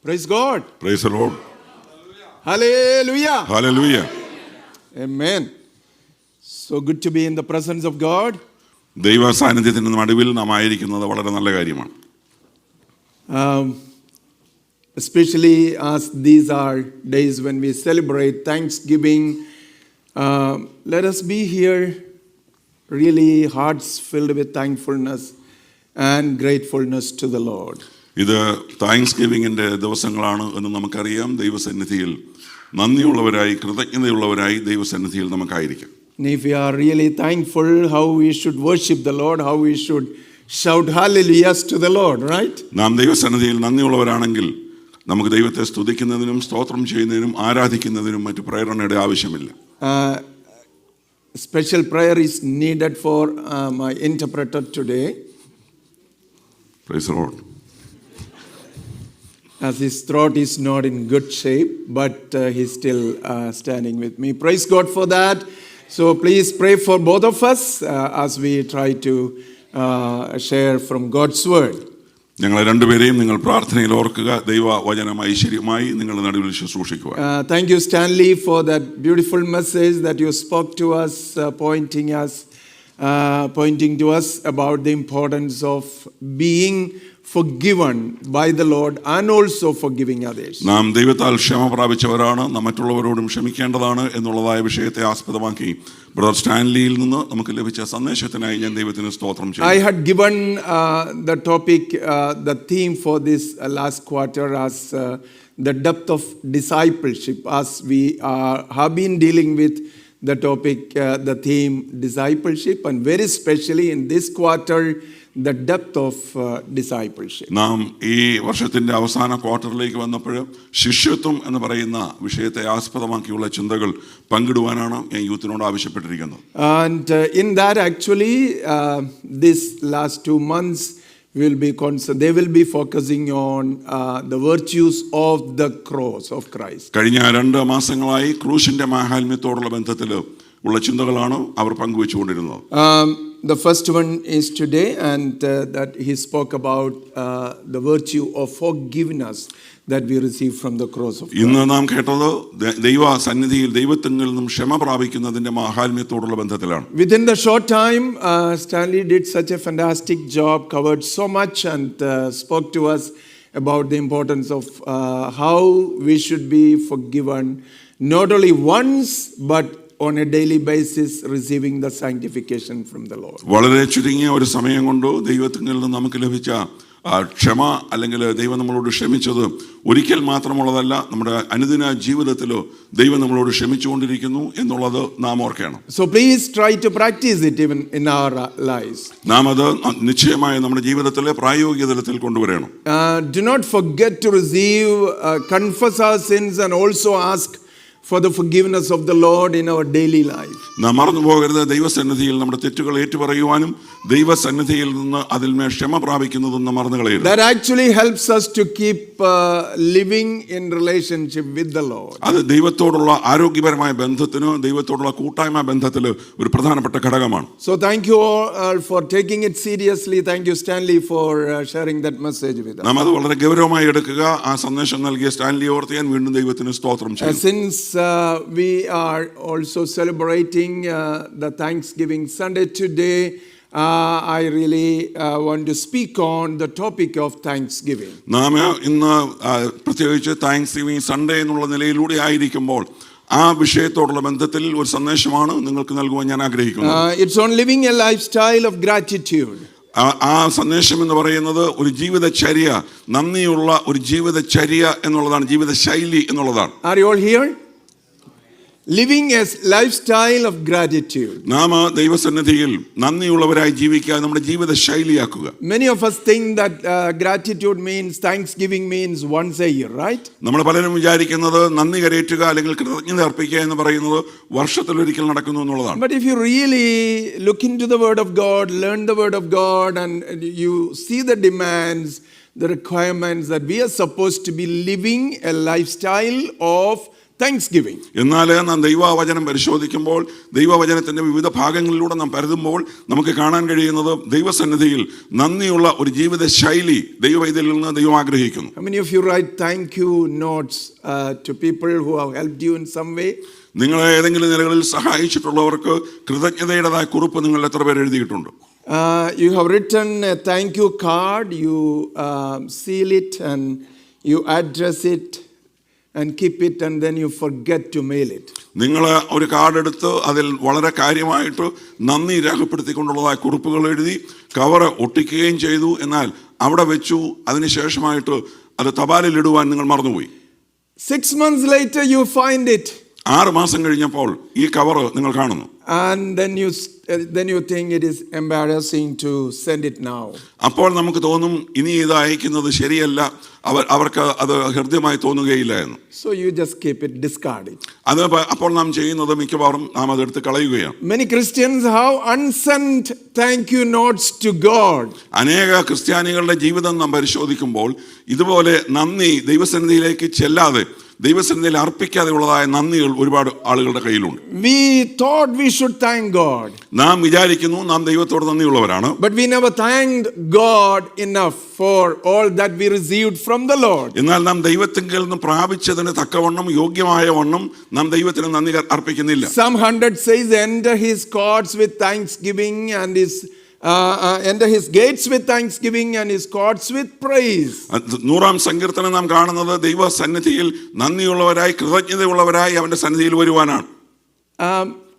Praise God. Praise the Lord. Hallelujah. Hallelujah. Amen. So good to be in the presence of God. ദൈവ സാന്നിധ്യത്തിൻ്റെ നടുവിൽ നാം ആയിരിക്കുന്നത് വളരെ നല്ല കാര്യമാണ്. Especially as these are days when we celebrate Thanksgiving. Let us be here really hearts filled with thankfulness and gratefulness to the Lord. ഇത് thanks ഗിവിങ്ങിൻ്റെ ദിവസങ്ങളാണ് എന്ന് നമുക്കറിയാം. ദൈവസന്നിധിയിൽ നന്ദിയുള്ളവരായി കൃതജ്ഞതയുള്ളവരായി ദൈവസന്നിധിയിൽ നമുക്കായിരിക്കാം. And if we are really thankful, how we should worship the Lord, how we should shout hallelujahs to the Lord, right? നാം ദൈവസന്നിധിയിൽ നന്ദിയുള്ളവരാണെങ്കിൽ നമുക്ക് ദൈവത്തെ സ്തുതിക്കുന്നതിനും സ്തോത്രം ചെയ്യുന്നതിനും ആരാധിക്കുന്നതിനും മറ്റു പ്രേരണയുടെ ആവശ്യമില്ല. Special prayer is needed for my interpreter today. Praise the Lord. As his throat is not in good shape, but he's still standing with me. Praise God for that. So please pray for both of us as we try to share from God's word. ഞങ്ങളെ രണ്ടുപേരെയും നിങ്ങൾ പ്രാർത്ഥനയിൽ ഓർക്കുക. ദൈവവചനം ഐശ്വര്യമായി നിങ്ങളുടെ നടുവിൽ ശുശ്രൂഷിക്കുക. Thank you, Stanley, for that beautiful message that you spoke to us, pointing to us about the importance of being forgiven by the Lord and also forgiving others. നാം ദൈവത്താൽ ക്ഷമ പ്രാപിച്ചവരാണ്, നാം മറ്റുള്ളവരോടും ക്ഷമിക്കേണ്ടതാണ് എന്നുള്ളതായ വിഷയത്തെ ആസ്പദമാക്കി ബ്രദർ സ്റ്റാൻലിയിൽ നിന്ന് നമുക്ക് ലഭിച്ച സന്ദേശത്തിനായി ഞാൻ ദൈവത്തിന് സ്തോത്രം ചെയ്യുന്നു. I had given the topic, the theme for this last quarter as the depth of discipleship, as we have been dealing with the topic, the theme discipleship, and very specially in this quarter the depth of discipleship. നാം ഈ വർഷത്തിന്റെ അവസാന ക്വാർട്ടറിലേക്ക് വന്നപ്പോൾ ശിഷ്യത്വം എന്ന് പറയുന്ന വിഷയത്തെ ആസ്പദമാക്കിയുള്ള ചിന്തകൾ പങ്കിടുവാനാണ് ഞാൻ യൂത്തിനോട് ആവശ്യപ്പെട്ടിരിക്കുന്നത്. And in that actually this last 2 months they will be focusing on the virtues of the cross of Christ. കഴിഞ്ഞ 2 മാസങ്ങളായി ക്രൂശിന്റെ മാഹാത്മ്യത്തോടുള്ള ബന്ധത്തിൽ ഉള്ള ചിന്തകളാണ് അവർ പങ്കുവെച്ചുകൊണ്ടിരുന്നത്. The first one is today, and that he spoke about the virtue of forgiveness that we receive from the cross of Christ. ഇന്ന് നാം കേട്ടത് ദൈവ സന്നിധിയിൽ ദൈവത്തിൽ നിന്നും ക്ഷമ പ്രാപിക്കുന്നതിന്റെ മാഹാത്മ്യത്തോടുള്ള ബന്ധത്തിലാണ്. Within the short time, Stanley did such a fantastic job, covered so much, and spoke to us about the importance of how we should be forgiven, not only once but on a daily basis, receiving the sanctification from the Lord. വളരെ ചുരുങ്ങിയ ഒരു സമയം കൊണ്ട് ദൈവത്തിൽ നിന്ന് നമുക്ക് ലഭിച്ച ക്ഷമ അല്ലെങ്കിൽ ദൈവം നമ്മളോട് ക്ഷമിച്ചത് ഒരിക്കൽ മാത്രമുള്ളതല്ല, നമ്മുടെ അനുദിന ജീവിതത്തിലോ ദൈവം നമ്മളോട് ക്ഷമിച്ചുകൊണ്ടിരിക്കുന്നു എന്നുള്ളത് നാം ഓർക്കണം. So please try to practice it even in our lives. നാം അത് നിശ്ചയമായി നമ്മുടെ ജീവിതത്തിലെ പ്രായോഗിക തലത്തിൽ കൊണ്ടുവരണം. Do not forget to receive, confess our sins and also ask for the forgiveness of the Lord in our daily life. നാം മറന്നു പോകരുത്, ദൈവസന്നിധിയിൽ നമ്മുടെ തെറ്റുകൾ ഏറ്റുപറയുവാനും ദൈവസന്നിധിയിൽ നിന്ന് അതിൽമേൽ ക്ഷമ പ്രാപിക്കുന്നതും നാം മറന്നു കളയരുത്. That actually helps us to keep living in relationship with the Lord. അത് ദൈവത്തോടുള്ള ആരോഗ്യപരമായ ബന്ധത്തിന്, ദൈവത്തോടുള്ള കൂട്ടായ്മ ബന്ധത്തിൽ ഒരു പ്രധാനപ്പെട്ട ഘടകമാണ്. So thank you all for taking it seriously. Thank you, Stanley, for sharing that message with us. നാം അത് വളരെ ഗൗരവമായി എടുക്കുക. ആ സന്ദേശം നൽകിയ സ്റ്റാൻലി ഓർത്ത് ഞാൻ വീണ്ടും ദൈവത്തിന് സ്തോത്രം ചെയ്യുന്നു. Since we are also celebrating the Thanksgiving Sunday today, I really want to speak on the topic of Thanksgiving. നാം ഇന്ന് പ്രത്യേകിച്ച് താങ്ക്സ് ഗിവിംഗ് സൺഡേ എന്നുള്ള നിലയിലൂടെ ആയിരിക്കുമ്പോൾ ആ വിഷയത്തോടുള്ള ബന്ധത്തിൽ ഒരു സന്ദേശമാണ് നിങ്ങൾക്ക് നൽകുവാൻ ഞാൻ ആഗ്രഹിക്കുന്നത്. It's on living a lifestyle of gratitude. ആ സന്ദേശം എന്ന് പറയുന്നത് ഒരു ജീവിതചര്യ, നന്ദിയുള്ള ഒരു ജീവിതചര്യ എന്നുള്ളതാണ്, ജീവിതശൈലി എന്നുള്ളതാണ്. Are you all here? Living a lifestyle of gratitude. നാം ദൈവസന്നിധിയിൽ നന്ദിയുള്ളവരായി ജീവിക്കുക നമ്മുടെ ജീവിത ശൈലിയാക്കുക. Many of us think that gratitude means, thanksgiving means once a year, right? നമ്മൾ പലരും വിചാരിക്കുന്നത് നന്ദി കരേറ്റുക അല്ലെങ്കിൽ കൃതജ്ഞത അർപ്പിക്കുക എന്ന് പറയുന്നത് വർഷത്തിലൊരിക്കൽ നടക്കുന്നു എന്നുള്ളതാണ്. But if you really look into the word of God, learn the word of God, and you see the demands, the requirements that we are supposed to be living a lifestyle of thanksgiving. എന്നാൽ നാം ദൈവവചനം പരിശോധിക്കുമ്പോൾ ദൈവവചനത്തിന്റെ വിവിധ ഭാഗങ്ങളിലൂടെ നാം പരതുമ്പോൾ നമുക്ക് കാണാൻ കഴിയുന്നത് ദൈവസന്നിധിയിൽ നന്ദിയുള്ള ഒരു ജീവിത ശൈലി ദൈവവൈദ്യരിൽ നിന്ന് ദൈവം ആഗ്രഹിക്കുന്നു. How many of you write thank you notes to people who have helped you in some way? നിങ്ങളെ ഏതെങ്കിലും നിലകളിൽ സഹായിച്ചിട്ടുള്ളവർക്ക് കൃതജ്ഞതയുടേതായ കുറിപ്പ് നിങ്ങൾ എത്ര പേർ എഴുതിയിട്ടുണ്ട്? You have written a thank you card, you seal it and you address it and keep it, and then you forget to mail it. നിങ്ങൾ ഒരു കാർഡ് എടുത്ത് അതിൽ വളരെ കാര്യമായിട്ട് നന്ദി രേഖപ്പെടുത്തിക്കൊണ്ടുള്ളതായ കുറിപ്പുകൾ എഴുതി കവർ ഒട്ടിക്കുകയും ചെയ്തു. എന്നാൽ അവിടെ വെച്ചു, അതിനുശേഷമായിട്ട് അത് തപാലിലിടുവാൻ നിങ്ങൾ മറന്നുപോയി. 6 months later you find it. 6 മാസം കഴിഞ്ഞപ്പോൾ ഈ കവർ നിങ്ങൾ കാണുന്നു. And then you think it is embarrassing to send it now. അപ്പോൾ നമുക്ക് തോന്നും ഇനി ഇത് അയക്കുന്നത് ശരിയല്ല, അവർക്ക് അത് ഹൃദ്യമായി തോന്നുകയില്ല എന്ന്. So you just keep it, discard it. അത് അപ്പോൾ നാം ചെയ്യുന്നത് മിക്കവാറും നാം അതെടുത്ത് കളയുകയാണ്. Many Christians have unsent thank you notes to God. അനേക ക്രിസ്ത്യാനികളുടെ ജീവിതം നാം പരിശോധിക്കുമ്പോൾ ഇതുപോലെ നന്ദി ദൈവസന്നിധിയിലേക്ക് ചെല്ലാതെ ദൈവസന്നിധിയിൽ അർപ്പിക്കാതെ ഉള്ളതായ നന്ദികൾ ഒരുപാട് ആളുകളുടെ കയ്യിലുണ്ട്. We thought we should thank God. നാം വിചാരിക്കുന്നു നാം ദൈവത്തോട് നന്ദിയുള്ളവരാണ്. But we never thanked God enough for all that we received from the Lord. എന്നാൽ നാം ദൈവത്തിങ്കിൽ നിന്ന് പ്രാപിച്ചതിന് തക്കവണ്ണം യോഗ്യമായ വണ്ണം നാം ദൈവത്തിന് നന്ദി അർപ്പിക്കുന്നില്ല. Psalm 100 says, enter his courts with thanksgiving and enter his gates with thanksgiving and his courts with praise. 100-ാം സങ്കീർത്തനം നാം കാണുന്നത് ദൈവ സന്നിധിയിൽ നന്ദിയുള്ളവരായി കൃതജ്ഞതയുള്ളവരായി അവന്റെ സന്നിധിയിൽ വരുവാനാണ്.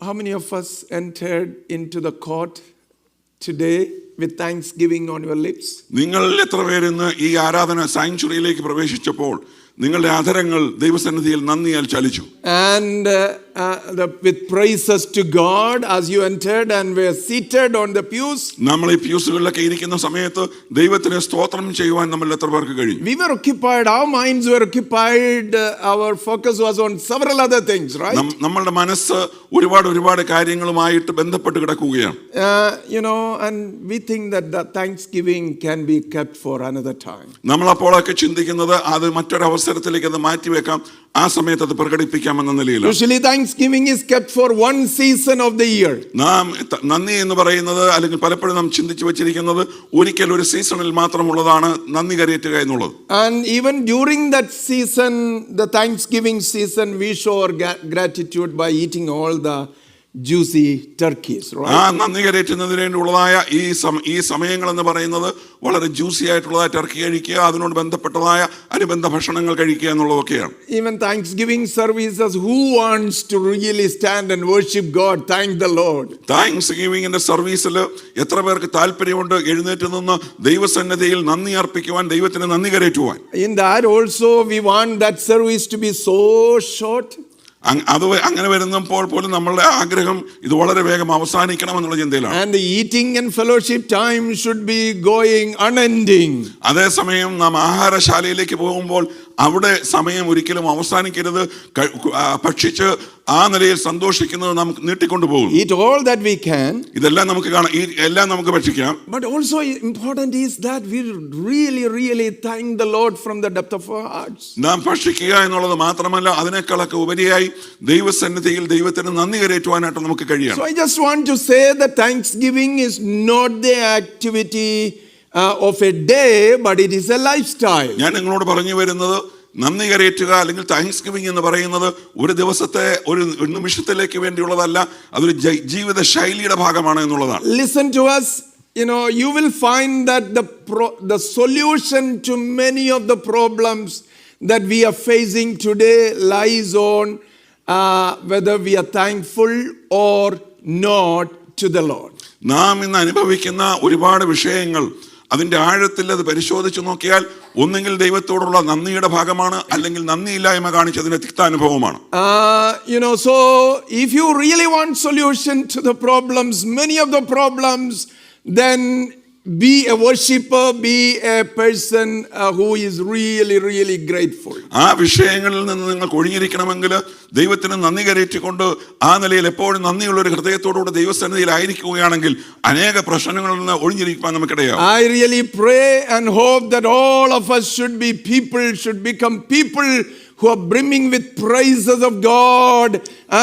How many of us entered into the court today with thanksgiving on your lips? നിങ്ങൾ എത്ര പേര് ഇന്ന് ഈ ആരാധന സാങ്ച്വറിയിലേക്ക് പ്രവേശിച്ചപ്പോൾ നിങ്ങളുടെ അധരങ്ങൾ ദൈവസന്നിധിയിൽ നന്ദിയാൽ ചലിച്ചു? And with praises to God as you entered and were seated on the pews. നമ്മൾ ഈ പ്യൂസുകളിലൊക്കെ ഇരിക്കുന്ന സമയത്ത് ദൈവത്തിന് സ്തോത്രം ചെയ്യുവാൻ നമ്മൾ എത്ര പേർക്ക് കഴിയും? We were occupied, our minds were occupied, our focus was on several other things, right? നമ്മളുടെ മനസ്സ് ഒരുപാട് കാര്യങ്ങളുമായിട്ട് ബന്ധപ്പെട്ട് കിടക്കുകയാണ്. And we think that the thanksgiving can be kept for another time. നമ്മൾ അപ്പോഴൊക്കെ ചിന്തിക്കുന്നത് അത് മറ്റൊരു അവസരത്തിലേക്ക് അത് മാറ്റിവെക്കാം, ആ സമയത്ത് അത് പ്രകടിപ്പിക്കാമെന്ന നിലയിലാണ്. Usually Thanksgiving is kept for one season of the year. നാം നന്ദി എന്ന് പറയുന്നത് അല്ലെങ്കിൽ പലപ്പോഴും നാം ചിന്തിച്ചു വെച്ചിരിക്കുന്നത് ഒരിക്കൽ ഒരു സീസണിൽ മാത്രമുള്ളതാണ് നന്ദി കരയേറ്റുക എന്നുള്ളത്. And even during that season, the Thanksgiving season, we show our gratitude by eating all the juicy turkeys, right? ആ നന്ദി കരയേറ്റുന്നതിന് വേണ്ടിയുള്ളതായ ഈ സമയങ്ങൾ എന്ന് പറയുന്നത് വളരെ ജ്യൂസി ആയിട്ടുള്ളതായ ടർക്കി കഴിക്കുക, അതിനോട് ബന്ധപ്പെട്ടതായ അനുബന്ധ ഭക്ഷണങ്ങൾ കഴിക്കുക എന്നുള്ളതൊക്കെയാണ്. Even Thanksgiving services, who wants to really stand and worship God, thank the Lord? Thanks ഗിവിങ്ങിന്റെ സർവീസിൽ എത്ര പേർക്ക് താല്പര്യമുണ്ട് എഴുന്നേറ്റ് നിന്ന് ദൈവസന്നിധിയിൽ നന്ദി അർപ്പിക്കുവാൻ, ദൈവത്തിന് നന്ദി കരയേറ്റുവാൻ? In that also we want that service to be so short. അത് അങ്ങനെ വരുന്നപ്പോൾ പോലും നമ്മളുടെ ആഗ്രഹം ഇത് വളരെ വേഗം അവസാനിക്കണം എന്നുള്ള ചിന്തയിലാണ്. And the eating and fellowship time should be going unending. അതേസമയം നാം ആഹാരശാലയിലേക്ക് പോകുമ്പോൾ അവിടെ സമയം ഒരിക്കലും അവസാനിക്കരുത്. ഭക്ഷിച്ച് ആ നിലയിൽ സന്തോഷിക്കുന്നത് നമുക്ക് നീട്ടിക്കൊണ്ടുപോകും. Eat all that we can. ഇതെല്ലാം നമുക്ക് കാണാം, എല്ലാം നമുക്ക് ഭക്ഷിക്കാം. But also important is that we really thank the Lord from the depth of our hearts. നാം ഭക്ഷിക്കുക എന്നുള്ളത് മാത്രമല്ല, അതിനേക്കാളൊക്കെ ഉപരിയായി ദൈവസന്നിധിയിൽ ദൈവത്തിന് നന്ദി കരയേറ്റുവാനായിട്ട് നമുക്ക് കഴിയണം. So I just want to say that Thanksgiving is not the activity of a day, but it is a lifestyle. ഞാൻ നിങ്ങളോട് പറഞ്ഞു വരുന്നത് നന്ദി കരയേറ്റുക അല്ലെങ്കിൽ താങ്ക്സ് ഗിവിംഗ് എന്ന് പറയുന്നത് ഒരു ദിവസത്തെ ഒരു നിമിഷത്തിലേക്ക് വേണ്ടിയുള്ളതല്ല, അതൊരു ജീവിത ശൈലിയുടെ ഭാഗമാണ് എന്നുള്ളതാണ്. Listen to us. You will find that the solution to many of the problems that we are facing today lies on whether we are thankful or not to the Lord. നാം ഇന്ന് അനുഭവിക്കുന്ന ഒരുപാട് വിഷയങ്ങൾ അതിന്റെ ആഴത്തിൽ അത് പരിശോധിച്ചു നോക്കിയാൽ ഒന്നെങ്കിൽ ദൈവത്തോടുള്ള നന്ദിയുടെ ഭാഗമാണ്, അല്ലെങ്കിൽ നന്ദിയില്ലായ്മ കാണിച്ചതിന്റെ തിക്താനുഭവമാണ്. So if you really want solution to the problems, many of the problems, then be a worshipper, be a person who is really grateful. ആ വിഷയങ്ങളിൽ നിന്ന് നിങ്ങൾക്ക് ഒഴിഞ്ഞിരിക്കണമെങ്കിൽ ദൈവത്തിന് നന്ദി കരയേറ്റിക്കൊണ്ട് ആ നിലയിൽ എപ്പോഴും നന്ദിയുള്ള ഒരു ഹൃദയത്തോടുകൂടെ ദൈവസന്നിധിയിൽ ആയിരിക്കുകയാണെങ്കിൽ അനേക പ്രശ്നങ്ങളിൽ നിന്ന് ഒഴിഞ്ഞിരിക്കാൻ നമുക്കിടയാവും. I really pray and hope that all of us should become people who are brimming with praises of God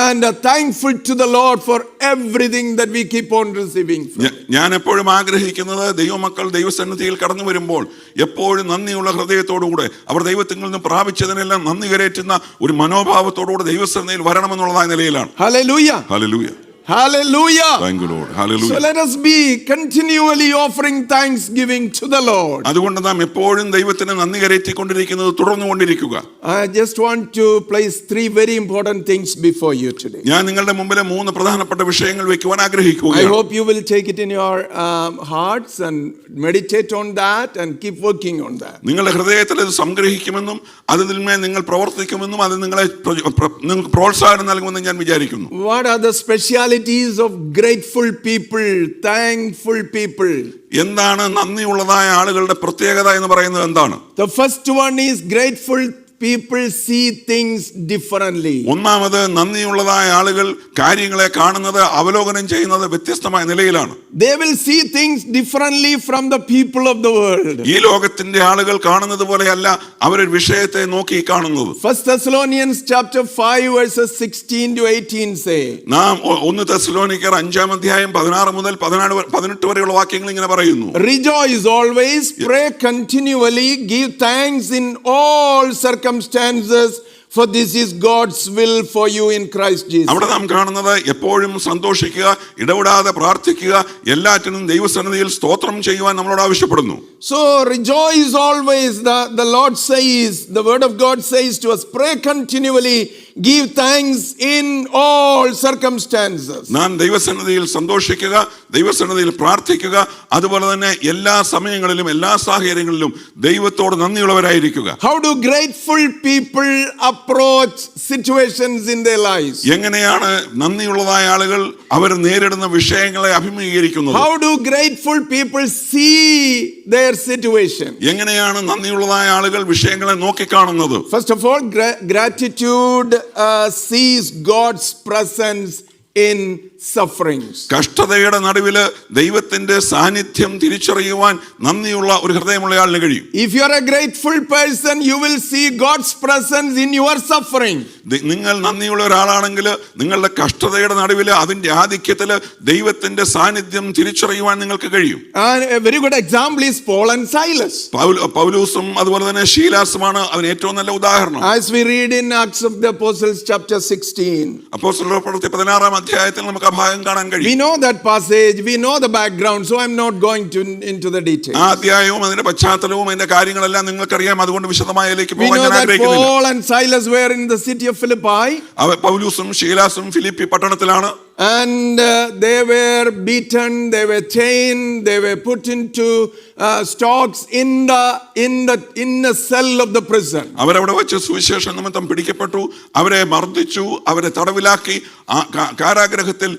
and are thankful to the Lord for everything that we keep on receiving from. ഞാൻ എപ്പോഴും ആഗ്രഹിക്കുന്നത് ദൈവമക്കൾ ദൈവസന്നിധിയിൽ കടന്നു വരുമ്പോൾ എപ്പോഴും നന്ദിയുള്ള ഹൃദയത്തോടുകൂടെ അവർ ദൈവത്തിൽ നിന്ന് പ്രാപിച്ചതിനെല്ലാം നന്ദി കരേറ്റുന്ന ഒരു മനോഭാവത്തോടുകൂടെ ദൈവസന്നിധിയിൽ വരണമെന്നുള്ളതായ നിലയിലാണ്. Hallelujah. Hallelujah. Hallelujah. Thank you, Lord. Hallelujah. So let us be continually offering thanksgiving to the Lord. അതുകൊണ്ട് നാം എപ്പോഴും ദൈവത്തിന് നന്ദി കരേറ്റിക്കൊണ്ടിരിക്കുന്നത് തുടർന്നുകൊണ്ടിരിക്കുക. I just want to place 3 very important things before you today. ഞാൻ നിങ്ങളുടെ മുമ്പിലെ 3 പ്രധാനപ്പെട്ട വിഷയങ്ങൾ വെക്കുവാൻ I ആഗ്രഹിക്കുകയാണ്. hope you will take it in your hearts and meditate on that and keep working on that. നിങ്ങളുടെ ഹൃദയത്തിൽ ഇത് സംഗ്രഹിക്കുമെന്നും അതിന്മേൽ നിങ്ങൾ പ്രവർത്തിക്കുമെന്നും അത് നിങ്ങളെ നിങ്ങൾക്ക് പ്രോത്സാഹനം നൽകുമെന്നും ഞാൻ വിചാരിക്കുന്നു. What are the specialities of grateful people, thankful people? എന്താണ് നന്ദിയുള്ളതായ ആളുകളുടെ പ്രത്യേകത എന്ന് പറയുന്നത് എന്താണ്? The first one is grateful people see things differently. ഒന്നാമത് നന്ദിയുള്ളതായ ആളുകൾ കാര്യങ്ങളെ കാണുന്നത് അവലോകനം ചെയ്യുന്നത് വ്യത്യസ്തമായ നിലയിലാണ്. They will see things differently from the people of the world. ഈ ലോകത്തിന്റെ ആളുകൾ കാണുന്നത് പോലെയല്ല അവരൊരു വിഷയത്തെ നോക്കി കാണുന്നത്. 1 Thessalonians chapter 5 verses 16 to 18 say. നാം 1 തെസ്സലോനിക്കർ 5-ാം അധ്യായം 16 മുതൽ 18 വരെയുള്ള വാക്യങ്ങൾ ഇങ്ങനെ പറയുന്നു. Rejoice always, pray continually, give thanks in all circumstances, for this is God's will for you in Christ Jesus. അവിടെ നാം കാണുന്നത് എപ്പോഴും സന്തോഷിക്കുക, ഇടപെടാതെ പ്രാർത്ഥിക്കുക, എല്ലാറ്റിനും ദൈവസന്നിധിയിൽ സ്തോത്രം ചെയ്യുവാൻ നമ്മളോട് ആവശ്യപ്പെടുന്നു. So rejoice always. The Lord says, the word of God says to us, pray continually, give thanks in all circumstances. നാം ദൈവസന്നിധിയിൽ സന്തോഷിക്കുക, ദൈവസന്നിധിയിൽ പ്രാർത്ഥിക്കുക, അതുപോലെ തന്നെ എല്ലാ സമയങ്ങളിലും എല്ലാ സാഹചര്യങ്ങളിലും ദൈവത്തോട് നന്ദിയുള്ളവരായിരിക്കുക. How do grateful people approach situations in their lives? എങ്ങനെയാണ് നന്ദിയുള്ളതായ ആളുകൾ അവർ നേരിടുന്ന വിഷയങ്ങളെ അഭിമുഖീകരിക്കുന്നത്? How do grateful people see their situation? എങ്ങനെയാണ് നന്ദിയുള്ളതായ ആളുകൾ വിഷയങ്ങളെ നോക്കിക്കാണുന്നത്? First of all, gratitude sees God's presence in sufferings. കഷ്ടതയുടെ നടുവിൽ ദൈവത്തിന്റെ സാന്നിധ്യം തിരിച്ചറിയുവാൻ നന്ദിയുള്ള ഒരു ഹൃദയമുള്ള ആളിന് കഴിയും. If you are a grateful person, you will see God's presence in your suffering. നിങ്ങൾ നന്ദിയുള്ള ഒരാളാണെങ്കിൽ നിങ്ങളുടെ കഷ്ടതയുടെ നടുവിൽ അതിന്റെ ആധിക്യത്തിൽ ദൈവത്തിന്റെ സാന്നിധ്യം തിരിച്ചറിയുവാൻ നിങ്ങൾക്ക് കഴിയും. And a very good example is Paul and Silas. പൗലോസും അതുപോലെ തന്നെ ശീലാസുമാണ് അതിന് ഏറ്റവും നല്ല ഉദാഹരണം. As we read in Acts of the Apostles chapter 16. അപ്പോസ്തലരുടെ പ്രവൃത്തി 16-ാം അധ്യായത്തിൽ നമുക്ക് ആ ഭാഗം കാണാൻ കഴിയും. We know that passage, we know the background, so I'm not going into the details. ആ അധ്യായവും അതിന്റെ പശ്ചാത്തലവും അതിന്റെ കാര്യങ്ങളെല്ലാം നിങ്ങൾക്കറിയാം, അതുകൊണ്ട് വിശദമായതിലേക്ക് We പോകാൻ know ഞാൻ that ആഗ്രഹിക്കുന്നില്ല. Paul and Silas were in the city of Philippi. പൗലോസും ശീലാസും ഫിലിപ്പി പട്ടണത്തിലാണ്. And they were beaten, they were chained, they were put into stocks in the cell of the prison. അവരവിടെ വെച്ച് സുവിശേഷ നിമിത്തം പിടിക്കപ്പെട്ടു, അവരെ മർദ്ദിച്ചു, അവരെ തടവിലാക്കി, കാരാഗ്രഹത്തിൽ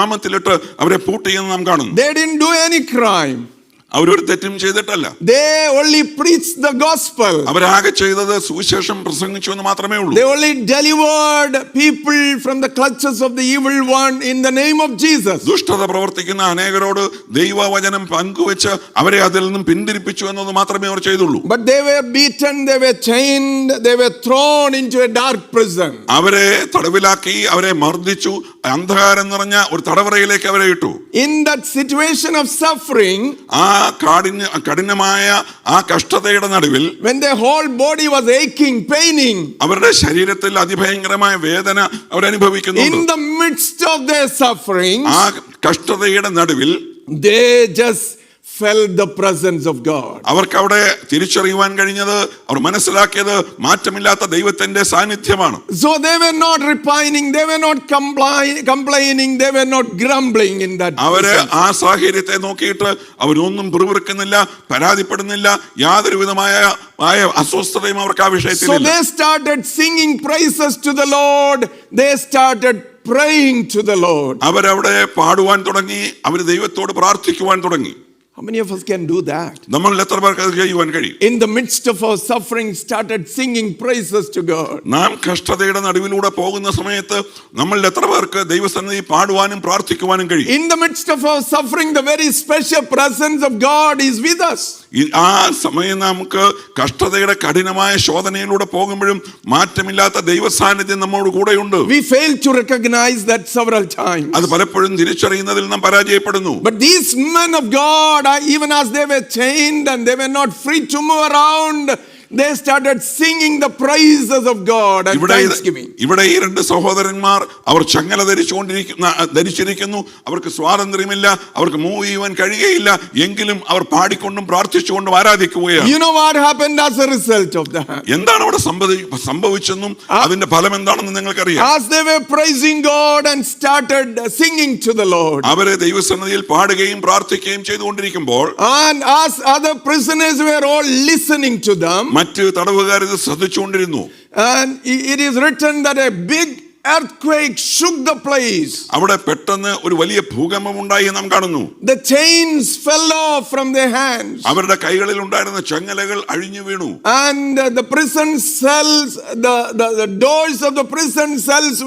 ആമത്തിലിട്ട് അവരെ പൂട്ടിയെന്ന് നാം കാണുന്നു. They didn't do any crime. അവരൊരു തെറ്റും ചെയ്തിട്ടല്ല. They only preached the gospel. അവരാകെ ചെയ്തത് സുവിശേഷം പ്രസംഗിച്ചു എന്ന് മാത്രമേ ഉള്ളൂ. They only delivered people from the clutches of the evil one in the name of Jesus. ദുഷ്ടത പ്രവർത്തിക്കുന്ന അനേകരോട് ദൈവവചനം പങ്കുവെച്ച് അവരെ അതിൽ നിന്നും പിന്തിരിപ്പിച്ചു എന്നത് മാത്രമേ അവർ ചെയ്തുള്ളൂ. But they were beaten, they were chained, they were thrown into a dark prison. അവരെ തടവിലാക്കി, അവരെ മർദ്ദിച്ചു, അന്ധകാരം നിറഞ്ഞ ഒരു തടവറയിലേക്ക് അവരെ ഇട്ടു. In that situation of suffering, കഠിനമായ ആ കഷ്ടതയുടെ നടുവിൽ, when their whole body was aching, paining, അവരുടെ ശരീരത്തിൽ അതിഭയങ്കരമായ വേദന അവർ അനുഭവിക്കുന്നുണ്ട്. in the midst of their suffering, ആ കഷ്ടതയുടെ നടുവിൽ they just felt the presence of God. അവർക്ക് അവിടെ തിരിച്ചറിയുവാൻ കഴിഞ്ഞത്, അവർ മനസ്സിലാക്കിയത് മാറ്റമില്ലാത്ത ദൈവത്തിന്റെ സാന്നിധ്യമാണ്. So they were not repining, they were not complaining, they were not grumbling in that. അവര് ആ സാഹചര്യത്തെ നോക്കിയിട്ട് അവരൊന്നും പിറുപിറുക്കുന്നില്ല, പരാതിപ്പെടുന്നില്ല, യാതൊരു വിധമായ അസ്വസ്ഥതയും അവർക്ക് ആ വിഷയത്തിൽ. So they started singing praises to the Lord, they started praying to the Lord. അവരവിടെ പാടുവാൻ തുടങ്ങി, അവർ ദൈവത്തോട് പ്രാർത്ഥിക്കുവാൻ തുടങ്ങി. How many of us can do that? നമ്മൾ എത്ര പേർക്ക് അത് ചെയ്യുവാൻ കഴിയും? In the midst of our suffering, started singing praises to God. നാം കഷ്ടതയുടെ നടുവിലൂടെ പോകുന്ന സമയത്ത് നമ്മൾ എത്ര പേർക്ക് ദൈവസന്നിധി പാടുവാനും പ്രാർത്ഥിക്കുവാനും കഴിയും? In the midst of our suffering, the very special presence of God is with us. ആ സമയം നമുക്ക് കഷ്ടതയുടെ കഠിനമായ ശോധനയിലൂടെ പോകുമ്പോഴും മാറ്റമില്ലാത്ത ദൈവസാന്നിധ്യം നമ്മോട് കൂടെയുണ്ട്. We fail to recognize that several times. അത് പലപ്പോഴും തിരിച്ചറിയുന്നതിൽ നാം പരാജയപ്പെടുന്നു. But these men of God, even as they were chained and they were not free to move around, they started singing the praises of God and thanksgiving. ഇവിടെ ഈ രണ്ട് സഹോദരന്മാർ അവർ ചങ്ങല ധരിച്ചിരിക്കുന്നു, അവർക്ക് സ്വാതന്ത്ര്യമില്ല, അവർക്ക് മൂവ് ചെയ്യുവാൻ കഴിയുകയില്ല, എങ്കിലും അവർ പാടിക്കൊണ്ടും പ്രാർത്ഥിച്ചുകൊണ്ടും ആരാധിക്കുകയാണ്. You know what happened as a result of that? എന്താണ് അവിടെ സംഭവിച്ചെന്നും അതിന്റെ ഫലം എന്താണെന്ന് നിങ്ങൾക്കറിയാം. As they were praising God and started singing to the Lord, അവരെ ദൈവസന്നിധിയിൽ പാടുകയും പ്രാർത്ഥിക്കുകയും ചെയ്തുകൊണ്ടിരിക്കുമ്പോൾ, and as other prisoners were all listening to them, മറ്റ് തടവുകാർ ഇത് ശ്രദ്ധിച്ചുകൊണ്ടിരുന്നു. and it is written that a big earthquake shook the place. അവിടെ പെട്ടെന്ന് ഒരു വലിയ ഭൂകമ്പം ഉണ്ടായി നാം കാണുന്നു. The chains fell off from their hands. അവരുടെ കൈകളിൽ ഉണ്ടായിരുന്ന ചങ്ങലകൾ അഴിഞ്ഞു വീണു. And the prison cells, the doors of the prison cells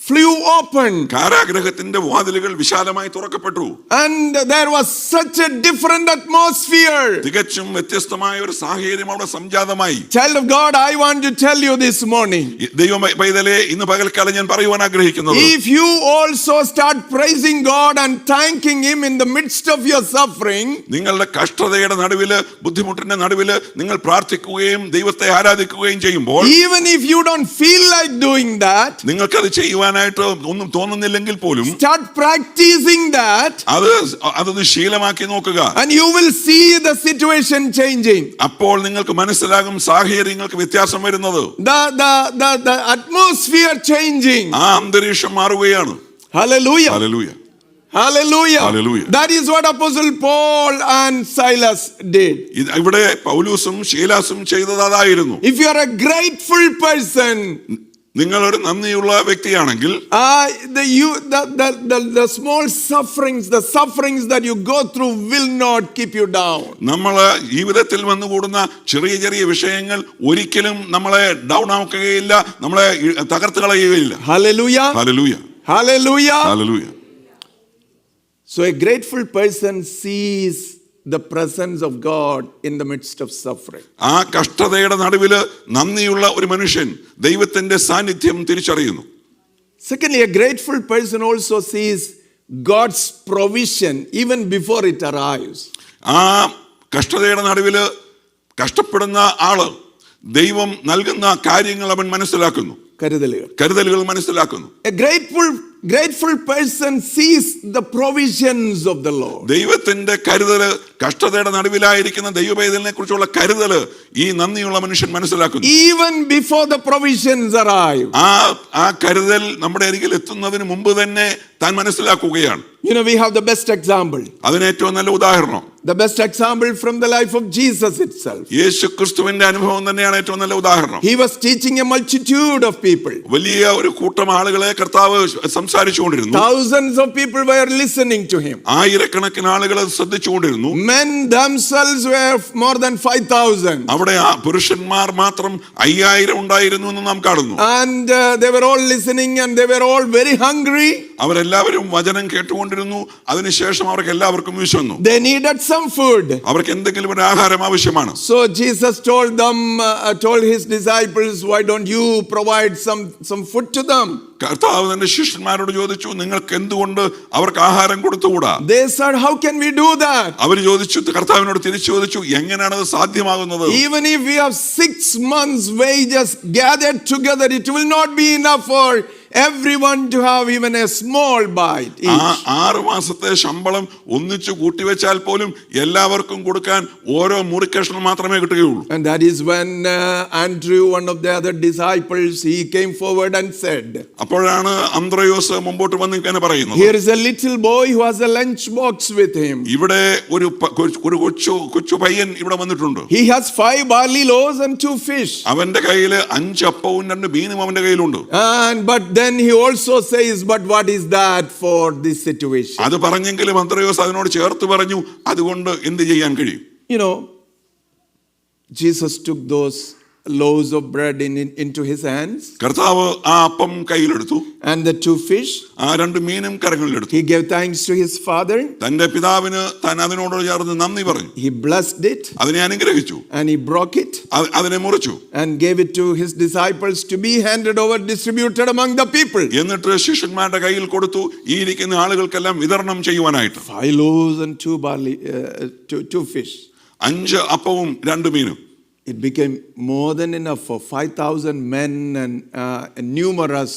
flew open. കാരാഗൃഹത്തിന്റെ വാതിലുകൾ വിശാലമായി തുറക്കപ്പെട്ടു. And there was such a different atmosphere. തികച്ചും വ്യത്യസ്തമായ ഒരു സാഹചര്യം അവിടെ സംജാതമായി. Child of God, I want to tell you this morning, ദൈവ പൈതലേ, ഇന്ന് പകൽക്കാലം ഞാൻ പറയുവാൻ ആഗ്രഹിക്കുന്നത്, if you also start praising God and thanking Him in the midst of your suffering, നിങ്ങളുടെ കഷ്ടതയുടെ നടുവില്, ബുദ്ധിമുട്ടിന്റെ നടുവില് നിങ്ങൾ പ്രാർത്ഥിക്കുകയും ദൈവത്തെ ആരാധിക്കുകയും ചെയ്യുമ്പോൾ, even if you don't feel like doing that, നിങ്ങൾക്കത് ചെയ്യുവാനായിട്ട് ഒന്നും തോന്നുന്നില്ലെങ്കിൽ പോലും, start practicing that, അതൊന്ന് ശീലമാക്കി നോക്കുക. and you will see the situation changing. അപ്പോൾ നിങ്ങൾക്ക് മനസ്സിലാകും സാഹചര്യങ്ങൾക്ക് വ്യത്യാസം വരുന്നത്, The atmosphere changing. ആ അന്തരീക്ഷം മാറുകയാണ്. Hallelujah. Hallelujah. Hallelujah. Hallelujah. That is what Apostle Paul and Silas did. ഇവിടെ പൗലോസും ശീലാസും ചെയ്തത് അതായിരുന്നു. If you are a grateful person, നിങ്ങൾ ഒരു നന്ദിയുള്ള വ്യക്തിയാണെങ്കിൽ, the small sufferings, the sufferings that you go through will not keep you down. നമ്മളെ ജീവിതത്തിൽ വന്നുകൂടുന്ന ചെറിയ ചെറിയ വിഷയങ്ങൾ ഒരിക്കലും നമ്മളെ ഡൗൺ ആക്കുകയില്ല, നമ്മളെ തകർത്ത് കളയുകയില്ല. Hallelujah. Hallelujah. Hallelujah. Hallelujah. So a grateful person sees the presence of God in the midst of suffering. ആ കഷ്ടതയുടെ നടുവില് നന്ദിയുള്ള ഒരു മനുഷ്യൻ ദൈവത്തിന്റെ സാന്നിധ്യം തിരിച്ചറിയുന്നു. Secondly, a grateful person also sees God's provision even before it arrives. ആ കഷ്ടതയുടെ നടുവില് കഷ്ടപ്പെടുന്ന ആള് ദൈവം നൽകുന്ന കാര്യങ്ങൾ അവൻ മനസ്സിലാക്കുന്നു, കരുതലുകൾ മനസ്സിലാക്കുന്നു. A grateful person sees the provisions of the Lord. ദൈവത്തിന്റെ കരുതല്, കഷ്ടതയുടെ നടുവിലായിരിക്കുന്ന ദൈവവേദനെ കുറിച്ചുള്ള കരുതല് ഈ നന്ദിയുള്ള മനുഷ്യൻ മനസ്സിലാക്കുന്നു. Even before the provisions arrive. ആ കരുതൽ നമ്മുടെ അരികിൽ എത്തുന്നതിന് മുമ്പ് തന്നെ താൻ മനസ്സിലാക്കുകയാണ്. You know, we have the best example. അതിന് ഏറ്റവും നല്ല ഉദാഹരണം, the best example from the life of Jesus itself. യേശു ക്രിസ്തുവിന്റെ അനുഭവം തന്നെയാണ് ഏറ്റവും നല്ല ഉദാഹരണം. He was teaching a multitude of people. വലിയ ഒരു കൂട്ടം ആളുകളെ കർത്താവ് സംസാരിച്ചുകൊണ്ടിരുന്നു. Thousands of people were listening to him. ആയിരക്കണക്കിന് ആളുകൾ ശ്രദ്ധിച്ചുകൊണ്ടിരുന്നു. Men themselves were more than 5,000. അവിടെ പുരുഷന്മാർ മാത്രം 5000 ഉണ്ടായിരുന്നു എന്ന് നാം കാണുന്നു. And they were all listening and they were all very hungry. അവരെല്ലാവരും വചനം കേട്ടുകൊണ്ടിരുന്നു. അതിനുശേഷം അവർക്ക് എല്ലാവർക്കും വിശന്നു. They needed some food. അവർക്ക് എന്തെങ്കിലും ഒരു ആഹാരം ആവശ്യമാണ്. So Jesus told his disciples, why don't you provide some food to them? കർത്താവ് തന്റെ ശിഷ്യന്മാരോട് ചോദിച്ചു, നിങ്ങൾക്ക് എന്തുകൊണ്ട് അവർക്ക് ആഹാരം കൊടുത്തുകൂടാ? They said, how can we do that? അവർ ചോദിച്ചു, കർത്താവിനോട് തിരിച്ചു ചോദിച്ചു, എങ്ങനെയാണ് അത് സാധ്യമാകുന്നത്? Even if we have 6 months wages gathered together, it will not be enough for everyone to have even a small bite each. 6 മാസത്തെ ശമ്പളം ഒന്നിച്ചു കൂട്ടിവെച്ചാൽ പോലും എല്ലാവർക്കും കൊടുക്കാൻ ഓരോ മുറിക്കഷ്ണം മാത്രമേ കിട്ടുകയുള്ളൂ. And that is when Andrew, one of the other disciples, he came forward and said, അപ്പോഴാണ് അന്ത്രയോസ് മുമ്പോട്ട് വന്ന് ഇങ്ങനെ പറയുന്നത്, here is a little boy who has a lunch box with him. ഇവിടെ ഒരു കൊച്ചു പയ്യൻ ഇവിടെ വന്നിട്ടുണ്ട്. He has 5 barley loaves and 2 fish. അവന്റെ കയ്യിൽ 5 അപ്പവും 2 മീനും അവന്റെ കയ്യിലുണ്ട്. But then he also says, but what is that for this situation? അത് പറഞ്ഞെങ്കിലും അന്ത്രയോസ് അതിനോട് ചേർത്ത് പറഞ്ഞു, അതുകൊണ്ട് എന്ത് ചെയ്യാൻ കഴിയും? You know, Jesus took those loaves of bread into his hands കർത്താവ് ആ അപ്പം കയ്യിലെടുത്തു, and the 2 fish. ആ 2 മീനും കരങ്ങളിലെടുത്തു. He gave thanks to his father. തന്റെ പിതാവിന് താൻ അതിനോട് ചേർന്ന് നന്ദി പറഞ്ഞു. He blessed it അതിനെ അനുഗ്രഹിച്ചു, and he broke it അതിനെ മുറിച്ചു, and gave it to his disciples to be handed over, distributed among the people. എന്നിട്ട് ശിഷ്യന്മാരുടെ കയ്യിൽ കൊടുത്തു, ഈ ഇരിക്കുന്ന ആളുകൾക്കെല്ലാം വിതരണം ചെയ്യുവാനായിട്ട്. 5 loaves and 2 fish. 5 അപ്പവും 2 മീനും. It became more than enough for 5,000 men and numerous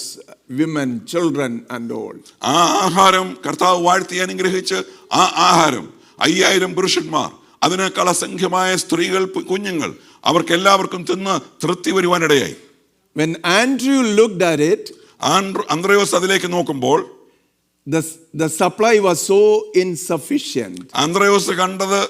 women, children and all. ആ ആഹാരം കർത്താവ് വാഴ്ത്തി അനുഗ്രഹിച്ച് ആ ആഹാരം 5000 പുരുഷന്മാർ, അതിനേക്കാൾ അസംഖ്യമായ സ്ത്രീകൾ, കുഞ്ഞുങ്ങൾ, അവർക്കെല്ലാവർക്കും തിന്ന് തൃപ്തി വരുവാനിടയായി. When Andrew looked at it, അന്ത്രയോസ് അതിലേക്ക് നോക്കുമ്പോൾ the supply was so insufficient. അന്ത്രയോസ് കണ്ടത്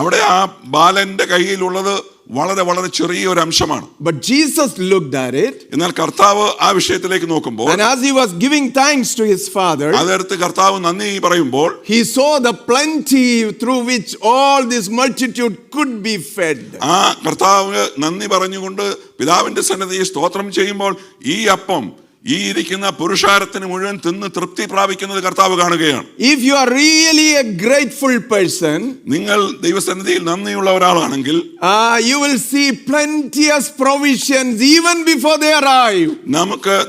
അവിടെ ആ ബാലന്റെ കയ്യിലുള്ളത് വളരെ വളരെ ചെറിയൊരു അംശമാണ്. But Jesus looked at it, എന്നാൽ കർത്താവ് ആ വിഷയത്തിലേക്ക് നോക്കുമ്പോൾ, and as he was giving thanks to his father, അതെടുത്ത് കർത്താവ് നന്ദി പറയുമ്പോൾ, he saw the plenty through which all this multitude could be fed. ആ കർത്താവ് നന്ദി പറഞ്ഞുകൊണ്ട് പിതാവിന്റെ സന്നിധിയിൽ സ്തോത്രം ചെയ്യുമ്പോൾ ഈ അപ്പം ഈ ഇരിക്കുന്ന പുരുഷാരത്തിന് മുഴുവൻ തിന്ന് തൃപ്തി പ്രാപിക്കുന്നത് കർത്താവ് കാണുകയാണ്. If you are really a grateful person, നിങ്ങൾ ദൈവസന്നിധിയിൽ നന്ദിയുള്ള ഒരാളാണെങ്കിൽ, you will see plenteous provisions even before they arrive.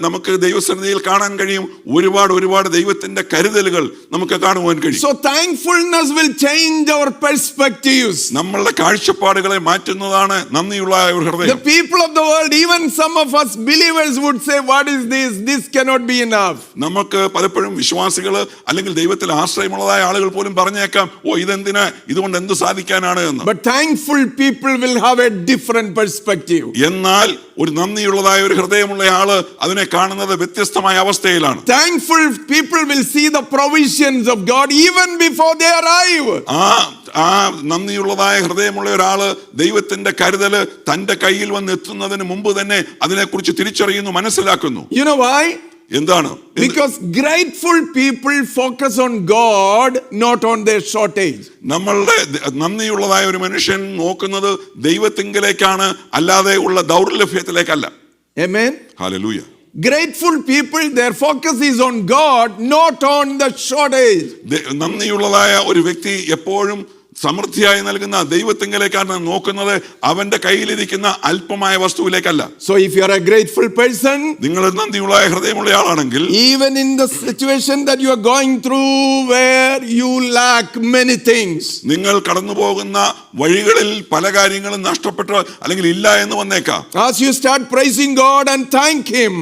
നമുക്ക് ദൈവസന്നിധിയിൽ കാണാൻ കഴിയും ഒരുപാട് ദൈവത്തിന്റെ കരുതലുകൾ നമുക്ക് കാണുവാൻ കഴിയും. So thankfulness will change our perspectives. നമ്മളുടെ കാഴ്ചപ്പാടുകളെ മാറ്റുന്നതാണ് നന്ദിയുള്ള ഒരു ഹൃദയം. The people of the world, even some of us believers would say, what is this cannot be enough. നമുക്ക് പലപ്പോഴും വിശ്വാസികൾ അല്ലെങ്കിൽ ദൈവത്തിൽ ആശ്രയമുള്ളതായ ആളുകൾ പോലും പറഞ്ഞേക്കാം, ഇതെന്തിനാ, ഇതുകൊണ്ട് എന്ത് സാധിക്കാനാണ് എന്ന്. But thankful people will have a different perspective. എന്നാൽ ഒരു നന്ദിയുള്ളതായ ഒരു ഹൃദയമുള്ള ആള് അതിനെ കാണുന്നത് വ്യത്യസ്തമായ അവസ്ഥയിലാണ്. Thankful people will see the provisions of God even before they arrive. ആ നന്ദിയുള്ളതായ ഹൃദയമുള്ള ഒരാള് ദൈവത്തിന്റെ കരുതല് തന്റെ കയ്യിൽ വന്ന് എത്തുന്നതിന് മുമ്പ് തന്നെ അതിനെക്കുറിച്ച് തിരിച്ചറിയുന്നു, മനസ്സിലാക്കുന്നു. You know why? എന്താണ്? Because grateful people focus on God, not on their shortage. നമ്മളുടെ നന്ദിയുള്ളതായ ഒരു മനുഷ്യൻ നോക്കുന്നത് ദൈവത്തിങ്കിലേക്കാണ്, അല്ലാതെ ഉള്ള ദൗർലഭ്യത്തിലേക്കല്ല. Amen. Hallelujah. Grateful people, their focus is on God, not on the shortage. നന്ദിയുള്ളതായ ഒരു വ്യക്തി എപ്പോഴും സമൃദ്ധിയായി നൽകുന്ന ദൈവത്തിങ്കലേക്കാണ് നോക്കുന്നത്, അവന്റെ കയ്യിലിരിക്കുന്ന അല്പമായ വസ്തുവിലേക്കല്ല. So if you are a grateful person, നിങ്ങൾ നന്ദിയുള്ള ഹൃദയമുള്ള ആളാണെങ്കിൽ, even in the situation that you are going through where you lack many things, നിങ്ങൾ കടന്നു പോകുന്ന വഴികളിൽ പല കാര്യങ്ങളും നഷ്ടപ്പെട്ടു അല്ലെങ്കിൽ ഇല്ല എന്ന് വന്നേക്കാം. as you start praising God and thank him,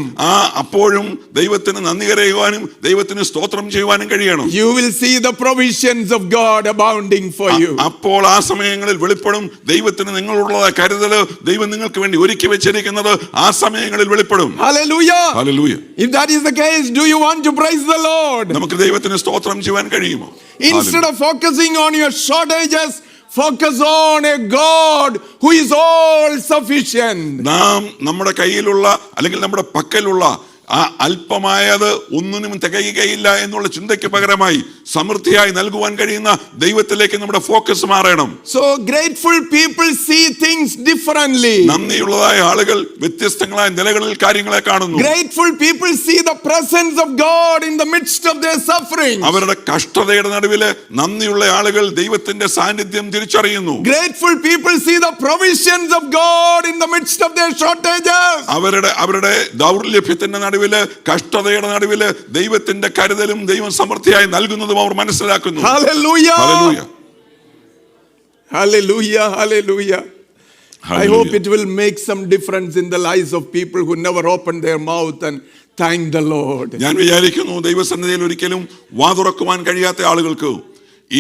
അപ്പോഴും ദൈവത്തിന് നന്ദി കരയുവാനും ദൈവത്തിന് സ്തോത്രം ചെയ്യുവാനും കഴിയണം. you will see the provisions of God abounding for you. അപ്പോൾ ആ സമയങ്ങളിൽ വെളിപ്പെടും ദൈവത്തിന് നിങ്ങളുള്ള കരുതല്, ദൈവം നിങ്ങൾക്ക് വേണ്ടി ഒരുക്കി വെച്ചിരിക്കുന്നത് ആ സമയങ്ങളിൽ വെളിപ്പെടും. Hallelujah. Hallelujah. If that is the case, do you want to praise the Lord? നമുക്ക് ദൈവത്തിന് സ്തോത്രം ചെയ്യാൻ കഴിയുമോ? Instead of focusing on your shortages, focus on a God who is all sufficient. നാം നമ്മുടെ കയ്യിലുള്ള അല്ലെങ്കിൽ നമ്മുടെ പക്കലുള്ള ആ അല്പമായത് ഒന്നിനും തികയുകയില്ല എന്നുള്ള ചിന്തയ്ക്ക് പകരമായി സമൃദ്ധിയായി നൽകുവാൻ കഴിയുന്ന ദൈവത്തിലേക്ക് നമ്മുടെ ഫോക്കസ് മാറണം. So grateful people see things differently. നന്ദിയുള്ളതായ ആളുകൾ വ്യത്യസ്തങ്ങളായ നിലകളിൽ കാര്യങ്ങളെ കാണുന്നു. Grateful people see the presence of God in the midst of their suffering. അവരുടെ കഷ്ടതയുടെ നടുവിൽ നന്ദിയുള്ള ആളുകൾ ദൈവത്തിന്റെ സാന്നിധ്യം തിരിച്ചറിയുന്നു. Grateful people see the provisions of God in the midst of their shortages. അവരുടെ ദൗർലഭ്യത്തിന്റെ നടുവിൽ, കഷ്ടതയുടെ നടുവിൽ ദൈവത്തിന്റെ കരുതലും ദൈവം സമൃദ്ധിയായി നൽകുന്നതും അവർ മനസ്സിലാക്കുന്നു. Hallelujah. Hallelujah. Hallelujah. Hallelujah. I hope it will make some difference in the lives of people who never open their mouth and thank the Lord. ഞാൻ വിചാരിക്കുന്നു ദൈവസന്നിധിയിൽ ഒരിക്കലും വാതുറക്കുവാൻ കഴിയാത്ത ആളുകൾക്ക്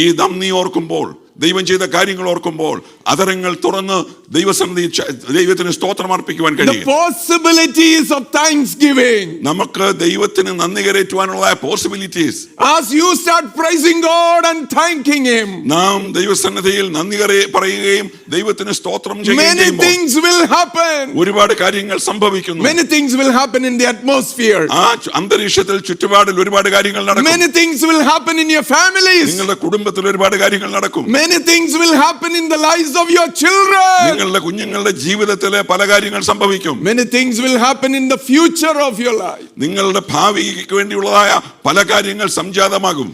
ഈ നന്ദി ഓർക്കുമ്പോൾ, ദൈവം ചെയ്ത കാര്യങ്ങൾ ഓർക്കുമ്പോൾ അതരങ്ങൾ തുറന്ന് ദൈവത്തിന് സ്തോത്രം അർപ്പിക്കുവാൻ കഴിയും. The possibilities of thanksgiving. നമുക്ക് ദൈവത്തിന് നന്ദി കരേറ്റുവാനുള്ള possibilities. As you start praising God and thanking him, നാം ദൈവസന്നിധിയിൽ നന്ദി പറയുകയും ദൈവത്തിന് സ്തോത്രം ചെയ്യുകയും many ചെയ്യുമ്പോൾ things will happen. ഒരുപാട് കാര്യങ്ങൾ സംഭവിക്കുന്നു. Many things will happen in the atmosphere. ആ അന്തരീക്ഷത്തിൽ ചുറ്റുപാടിൽ ഒരുപാട് കാര്യങ്ങൾ നടക്കും. Many things will happen in your families. നിങ്ങളുടെ കുടുംബത്തിൽ ഒരുപാട് കാര്യങ്ങൾ നടക്കും. Many Many things will happen in the lives of your children. നിങ്ങളുടെ കുഞ്ഞുങ്ങളുടെ ജീവിതത്തിലെ പല കാര്യങ്ങൾ സംഭവിക്കും. Many things will happen in the future of your life. നിങ്ങളുടെ ഭാവിക്ക് വേണ്ടിയുള്ളതായ പല കാര്യങ്ങൾ സംജാതമാകും.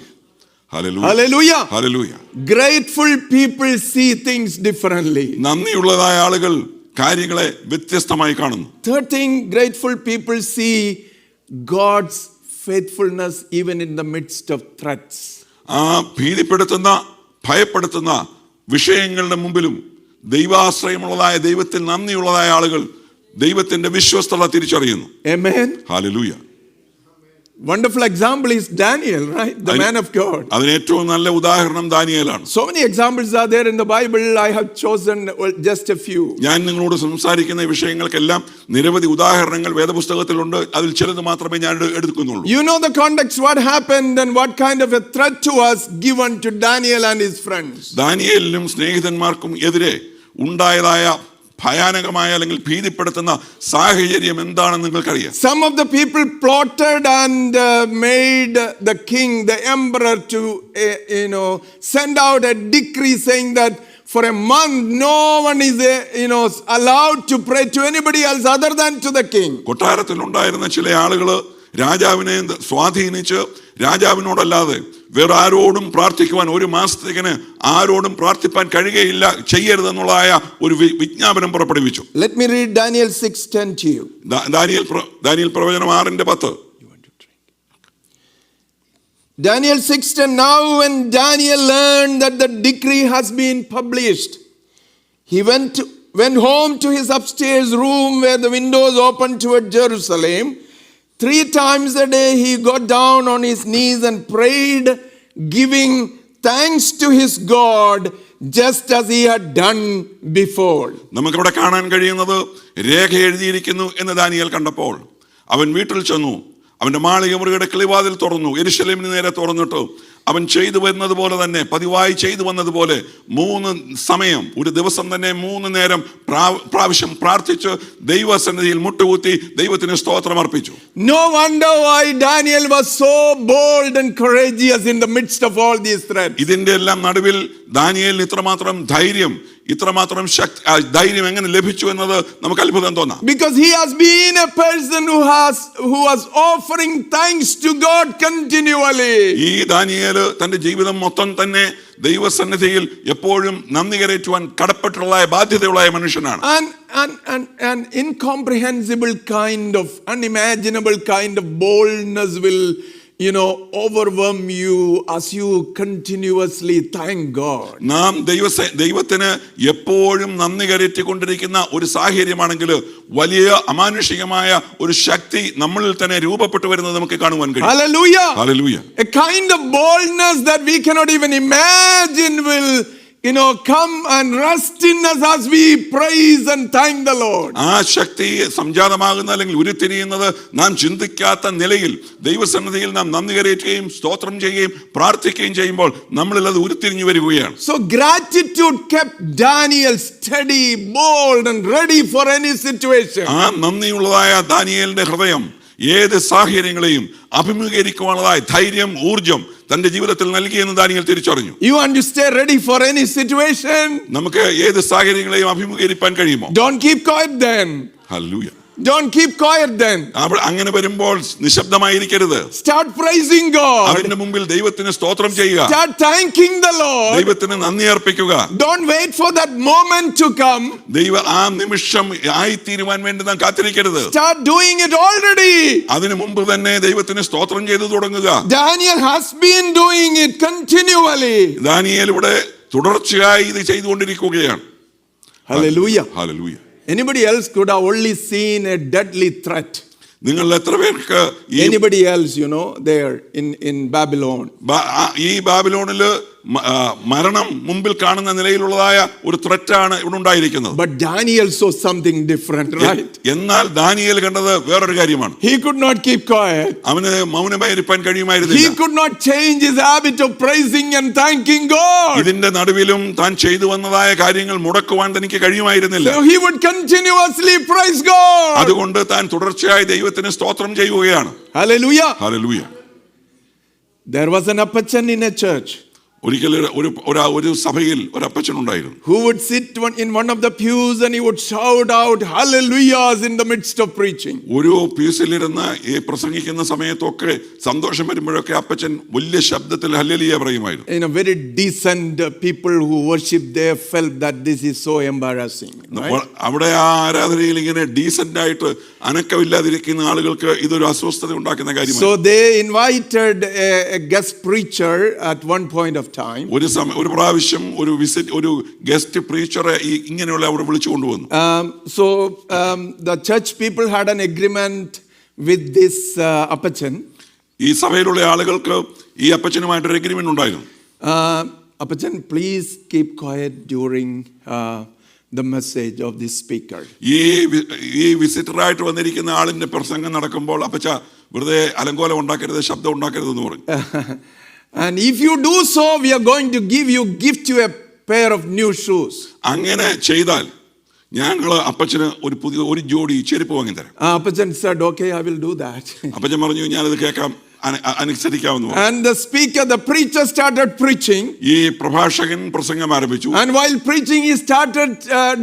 Hallelujah. Hallelujah. Hallelujah. Grateful people see things differently. നന്ദിയുള്ളതായ ആളുകൾ കാര്യങ്ങളെ വ്യത്യസ്തമായി കാണുന്നു. Third thing, grateful people see God's faithfulness even in the midst of threats. ആ ഭീതിപ്പെടുത്തുന്ന ഭയപ്പെടുത്തുന്ന വിഷയങ്ങളുടെ മുമ്പിലും ദൈവാശ്രയമുള്ളതായ ദൈവത്തിൽ നന്ദിയുള്ളതായ ആളുകൾ ദൈവത്തിന്റെ വിശ്വസ്തത തിരിച്ചറിയുന്നു. Amen. Hallelujah. Wonderful example is Daniel, right? The man of God. അതിന് ഏറ്റവും നല്ല ഉദാഹരണം ദാനിയേലാണ്. So many examples are there in the Bible. I have chosen just a few. ഞാൻ നിങ്ങളോട് സംസാരിക്കുന്ന ഈ വിഷയങ്ങൾക്കെല്ലാം നിരവധി ഉദാഹരണങ്ങൾ വേദപുസ്തകത്തിലുണ്ട്. അതിൽ ചിലത് മാത്രമേ ഞാൻ എടുക്കുന്നുള്ളൂ. You know the context, what happened and what kind of a threat was given to Daniel and his friends. ദാനിയേലിനും സ്നേഹിതന്മാർക്കും എതിരെ ഉണ്ടായതായ ഭയാനകമായ അല്ലെങ്കിൽ ഭീതിപ്പെടുത്തുന്ന സാഹചര്യം എന്താണെന്ന് നിങ്ങൾക്കറിയാം. Some of the people plotted and made the king, the emperor, to send out a decree saying that for a month no one is allowed to pray to anybody else other than to the king. കൊട്ടാരത്തിൽ ഉണ്ടായിരുന്ന ചില ആളുകൾ രാജാവിനെ സ്വാധീനിച്ച് രാജാവിനോടല്ലാതെ വേറെ ആരോടും പ്രാർത്ഥിക്കുവാൻ ഒരു മാസത്തേക്കിന് ആരോടും പ്രാർത്ഥിപ്പാൻ കഴിയുകയില്ല, ചെയ്യരുതെന്നുള്ളതായ ഒരു വിജ്ഞാപനം പുറപ്പെടുവിച്ചു. Let me read Daniel 6:10 to you. Daniel പ്രവചനം 6:10. Daniel 6:10. Now when Daniel learned that the decree has been published, he went home to his upstairs room where the windows opened toward Jerusalem. 3 times a day he got down on his knees and prayed, giving thanks to his God, just as he had done before. നമുക്കിവിടെ കാണാൻ കഴിയുന്നത് രേഖ എഴുതിയിരിക്കുന്നു എന്ന് Daniel കണ്ടപ്പോൾ അവൻ വീട്ടിൽ ചെന്നു, അവന്റെ മാളിക മുറിയുടെ കിളിവാതിൽ തുറന്നു, യെരൂശലേമിന് നേരെ തുറന്നിട്ട് അവൻ ചെയ്തു വന്നതുപോലെ തന്നെ പതിവായി ചെയ്തു വന്നതുപോലെ 3 സമയം ഒരു ദിവസം തന്നെ 3 നേരം പ്രാവശ്യം പ്രാർത്ഥിച്ച് ദൈവസന്നിധിയിൽ മുട്ടുകുത്തി ദൈവത്തിന് സ്തോത്രം അർപ്പിച്ചു. No wonder why Daniel was so bold and courageous in the midst of all these threats. ഇതിന്റെ എല്ലാം നടുവിൽ ദാനിയേലിന് ഇത്രമാത്രം ധൈര്യം എങ്ങനെ ലഭിച്ചു എന്നത് നമുക്ക് അത്ഭുതം തോന്നാം. Because he has been a person who was offering thanks to God continually. ഈ ദാനിയേൽ തന്റെ ജീവിതം മൊത്തം തന്നെ ദൈവസന്നിധിയിൽ എപ്പോഴും നന്ദി കരേറ്റുവാൻ കടപ്പെട്ടുള്ള ബാധ്യതയുള്ള മനുഷ്യനാണ്. An incomprehensible kind of unimaginable kind of boldness will overwhelm you as you continuously thank God. നാം ദൈവത്തിന് എപ്പോഴും നന്ദി കരേറ്റിക്കൊണ്ടിരിക്കുന്ന ഒരു സാഹചര്യമാണെങ്കിൽ വലിയ അമാനുഷികമായ ഒരു ശക്തി നമ്മളിൽ തന്നെ രൂപപ്പെട്ടു വരുന്നത് നമുക്ക് കാണുവാൻ കഴിയും. Hallelujah. Hallelujah. A kind of boldness that we cannot even imagine will come and rest in us as we praise and thank the Lord. ആ ശക്തി സംജാതമാകുന്ന അല്ലെങ്കിൽ ഉരുത്തിരിയുന്നത് നാം ചിന്തിക്കാത്ത നിലയിൽ ദൈവസന്നിധിയിൽ നാം നന്ദി കരേറ്റുകയും സ്തോത്രം ചെയ്യുകയും പ്രാർത്ഥിക്കുകയും ചെയ്യുമ്പോൾ നമ്മളിൽ അത് ഉരുത്തിരിഞ്ഞു വരികയാണ്. So gratitude kept Daniel steady, bold and ready for any situation. ആ നന്ദിയുള്ളതായ ദാനിയേലിന്റെ ഹൃദയം ഏത് സാഹചര്യങ്ങളെയും അഭിമുഖീകരിക്കുവാനുള്ളതായ ധൈര്യം ഊർജം തന്റെ ജീവിതത്തിൽ നൽകിയെന്ന് ദാനിയേൽ തിരിച്ചറിഞ്ഞു. You want to stay ready for any situation? നമുക്ക് ഏത് സാഹചര്യങ്ങളെയും അഭിമുഖീകരിക്കാൻ കഴിയുമോ? Don't keep quiet then. Hallelujah. Don't keep quiet then. അങ്ങനെ വരുമ്പോൾ നിശബ്ദമായിരിക്കരുത്. Start praising God. അവന്റെ മുമ്പിൽ ദൈവത്തിന് സ്തോത്രം ചെയ്യുക. Start thanking the Lord. ദൈവത്തിന് നന്ദി അർപ്പിക്കുക. Don't wait for that moment to come. ആ നിമിഷം ആയിത്തീരുവാൻ വേണ്ടി നാം കാത്തിരിക്കരുത്. Start doing it already. അതിനു മുമ്പ് തന്നെ ദൈവത്തിന് സ്തോത്രം ചെയ്തു തുടങ്ങുക. Daniel has been doing it continually. Daniel ഇവിടെ തുടർച്ചയായി ഇത് ചെയ്തുകൊണ്ടിരിക്കുകയാണ്. Hallelujah. Hallelujah. Anybody else could have only seen a deadly threat. നിങ്ങൾ എത്ര പേർക്ക് anybody else there in Babylon? ഈ ബാബിലോണില് മരണം മുമ്പിൽ കാണുന്ന നിലയിലുള്ളതായ ഒരു ത്രെറ്റാണ് ഇവിടെ ഉണ്ടായിരിക്കുന്നത്. But Daniel saw something different, right? എന്നാൽ ദാനിയേൽ കണ്ടത് വേറൊരു കാര്യമാണ്. He could not keep quiet. അവന് മൗനമായിരിക്കാൻ കഴിയുമായിരുന്നില്ല. He could not change his habit of praising and thanking God. ഇതിന്റെ നടുവിലും താൻ ചെയ്തു വന്നതായ കാര്യങ്ങൾ മുടക്കുവാൻ തനിക്ക് കഴിയുമായിരുന്നില്ല. So he would continuously praise God. അതുകൊണ്ട് താൻ തുടർച്ചയായി ദൈവത്തിന് സ്തോത്രം ചെയ്യുകയാണ്. Hallelujah. Hallelujah. There was an Apachan in a church. ഒരിക്കൽ ഒരു സഭയിൽ ഒരു അപ്പച്ചനുണ്ടായിരുന്നു. who would sit in one of the pews and he would shout out hallelujahs in the midst of preaching. ഒരു പീസിലിരുന്ന് ഈ പ്രസംഗിക്കുന്ന സമയത്തൊക്കെ സന്തോഷം വരുമ്പോഴൊക്കെ അപ്പച്ചൻ വലിയ ശബ്ദത്തിൽ ഹല്ലേലൂയ പറയുമായിരുന്നു. In a very decent people who worship there felt that this is so embarrassing, right? അവിടെ ആ ആരാധനയിൽ ഇങ്ങനെ ഡീസന്റ് ആയിട്ട് അനക്കമില്ലാതിരിക്കുന്ന ആളുകൾക്ക് ഇതൊരു അസ്വസ്ഥത ഉണ്ടാക്കുന്ന കാര്യമാണ്. So they invited a guest preacher at one point of time. ഒരു പ്രാവശ്യം ഒരു ഗസ്റ്റ് പ്രീച്ചറെ ഇങ്ങനെയുള്ള അവർ വിളിച്ചു കൊണ്ടുവന്നു. So the church people had an agreement with this Appachan. ഈ സഭയിലുള്ള ആളുകൾക്ക് ഈ അപ്പച്ചനുമായിട്ട് ഒരു എഗ്രിമെന്റ് ഉണ്ടായിരുന്നു. Appachan, please keep quiet during the message of this speaker. ഈ വിസിറ്ററായിട്ട് വന്നിരിക്കുന്ന ആളിന്റെ പ്രസംഗം നടക്കുമ്പോൾ അപ്പച്ച വെറുതെ അലങ്കോലം ഉണ്ടാക്കരുത്, ശബ്ദം ഉണ്ടാക്കരുത് എന്ന് പറഞ്ഞു. And if you do so, we are going to gift you a pair of new shoes. അങ്ങനെ ചെയ്താൽ ഞങ്ങൾ അപ്പച്ചന് ഒരു ജോഡി ചെരുപ്പ് വാങ്ങി തരാം. Appachan said, okay, I will do that. അപ്പച്ചൻ പറഞ്ഞു, ഞാനത് കേൾക്കാം, അനുസരിക്കാവുന്നു. And the preacher started preaching. ഈ പ്രഭാഷകൻ പ്രസംഗം ആരംഭിച്ചു. And while preaching he started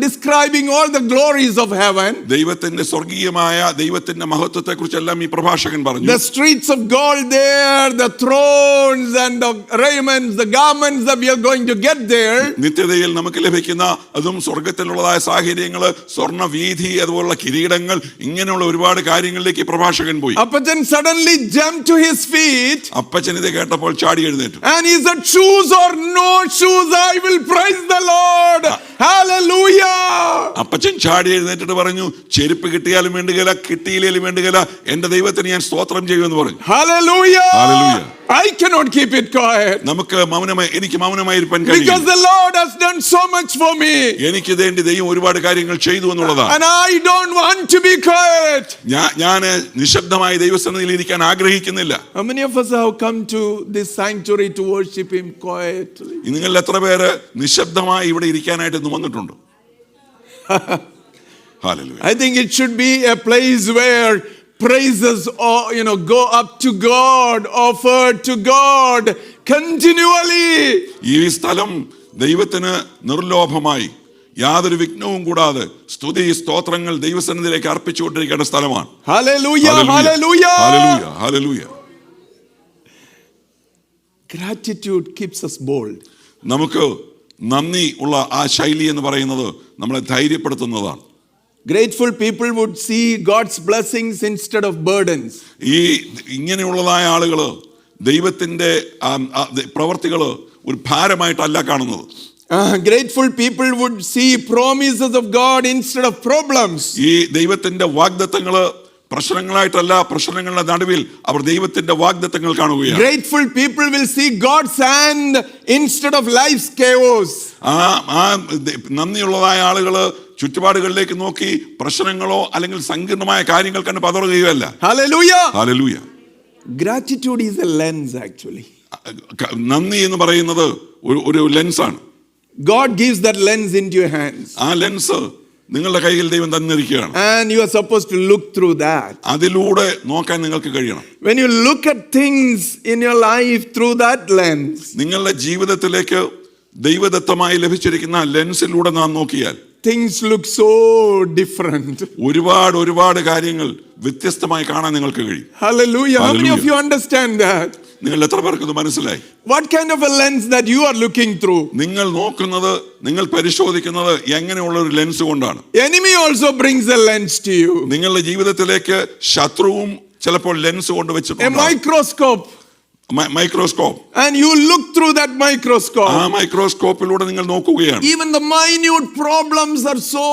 describing all the glories of heaven. ദൈവത്തിന്റെ സ്വർഗീയമായ ദൈവത്തിന്റെ മഹത്വത്തെക്കുറിച്ചെല്ലാം ഈ പ്രഭാഷകൻ പറഞ്ഞു. The streets of gold there, the thrones and the raiments, the garments that we are going to get there. നിത്യതയിൽ നമുക്ക് ലഭിക്കുന്ന അതും സ്വർഗത്തിലുള്ളതായ സാഹചര്യങ്ങൾ, സ്വർണ്ണ വീഥി, അതുപോലുള്ള കിരീടങ്ങൾ, ഇങ്ങനെയുള്ള ഒരുപാട് കാര്യങ്ങളിലേക്ക് പ്രഭാഷകൻ പോയി. Appachan suddenly jumped to his feet. അപ്പച്ചൻ ഇത് കേട്ടപ്പോൾ ചാടി എഴുന്നേറ്റു. And he said, shoes or no shoes, I will praise the Lord. Hallelujah. അപ്പച്ചൻ ചാടി എഴുന്നേറ്റിട്ട് പറഞ്ഞു, ചെരുപ്പ് കിട്ടിയാലും വേണ്ടുകയില്ല, കിട്ടിയില്ലേലും വേണ്ടുകയില്ല, എന്റെ ദൈവത്തിന് ഞാൻ സ്തോത്രം ചെയ്യുമെന്ന് പറഞ്ഞു. Hallelujah. Hallelujah. I cannot keep it quiet. എനിക്ക് മൗനമായിരിക്കാൻ കഴിയില്ല. Because the Lord has done so much for me. എനിക്ക് വേണ്ടി ദൈവം ഒരുപാട് കാര്യങ്ങൾ ചെയ്തു എന്നുള്ളതാണ്. And I don't want to be quiet. ഞാൻ നിശബ്ദമായി ദൈവസന്നിധിയിൽ ഇരിക്കാൻ ആഗ്രഹിക്കുന്നില്ല. How many of us have come to this sanctuary to worship him quietly? നിങ്ങൾ എത്ര പേര് നിശബ്ദമായി ഇവിടെ ഇരിക്കാനായിട്ട് വന്നിട്ടുണ്ട്? Hallelujah. I think it should be a place where praises go up to God, offered to God continually. ഈ സ്ഥലം ദൈവത്തിന് നിർലോഭമായി യാതൊരു വിഘ്നവും കൂടാതെ സ്തുതി സ്തോത്രങ്ങൾ ദൈവസന്നിധിയിലേക്ക് അർപ്പിച്ചുകൊണ്ടിരിക്കേണ്ട സ്ഥലമാണ്. Hallelujah, hallelujah, hallelujah, hallelujah. Gratitude keeps us bold. നമുക്ക് നന്ദി ഉള്ള ആ ശൈലി എന്ന് പറയുന്നത് നമ്മളെ ധൈര്യപ്പെടുത്തുന്നതാണ്. Grateful people would see God's blessings instead of burdens. ഈ ഇങ്ങനെയുള്ളതായ ആളുകൾ ദൈവത്തിന്റെ പ്രവർത്തികൾ ഒരു ഭാരമായിട്ടല്ല കാണുന്നത്. Grateful people would see promises of God instead of problems. ഈ ദൈവത്തിന്റെ വാഗ്ദത്തങ്ങൾ പ്രശ്നങ്ങളായിട്ടല്ല, പ്രശ്നങ്ങളുടെ നടുവിൽ അവർ ദൈവത്തിന്റെ വാഗ്ദത്തങ്ങൾ കാണുകയാണ്. Grateful people will see God's hand instead of life's chaos. നന്ദിയുള്ളതായ ആളുകള് ചുറ്റുപാടുകളിലേക്ക് നോക്കി പ്രശ്നങ്ങളോ അല്ലെങ്കിൽ സങ്കീർണമായ കാര്യങ്ങൾ കണ്ട് പതറുകയല്ല. Hallelujah. Hallelujah. Gratitude is a lens actually. നന്ദി എന്ന് പറയുന്നത് ഒരു ലെൻസാണ്. God gives that lens into your hands. ആ ലെൻസ് നിങ്ങളുടെ കയ്യിൽ ദൈവം തന്നിരിക്കുകയാണ്. And you are supposed to look through that. അതിലൂടെ നോക്കാൻ നിങ്ങൾക്ക് കഴിയണം. When you look at things in your life through that lens, നിങ്ങളുടെ ജീവിതത്തിലേക്ക് ദൈവദത്തമായി ലഭിച്ചിരിക്കുന്ന ലെൻസിലൂടെ നാം നോക്കിയാൽ things look so different. ഒരുപാട് കാര്യങ്ങൾ വ്യത്യസ്തമായി കാണാൻ നിങ്ങൾക്ക് കഴിയും. Hallelujah. How many of you understand that? നിങ്ങൾ എത്ര പേർക്ക് ഇത് മനസ്സിലായി? What kind of a lens that you are looking through? നിങ്ങൾ നോക്കുന്നത്, നിങ്ങൾ പരിശോധിക്കുന്നത് എങ്ങനെയുള്ള ഒരു ലെൻസ് കൊണ്ടാണ്? Enemy also brings a lens to you. നിങ്ങളുടെ ജീവിതത്തിലേക്ക് ശത്രുവും ചിലപ്പോൾ ലെൻസ് കൊണ്ട് വെച്ചിട്ടുണ്ട്. A microscope. Microscope. And you look through that microscope. ആ മൈക്രോസ്കോപ്പിലൂടെ നിങ്ങൾ നോക്കുകയാണ്. Even the minute problems are so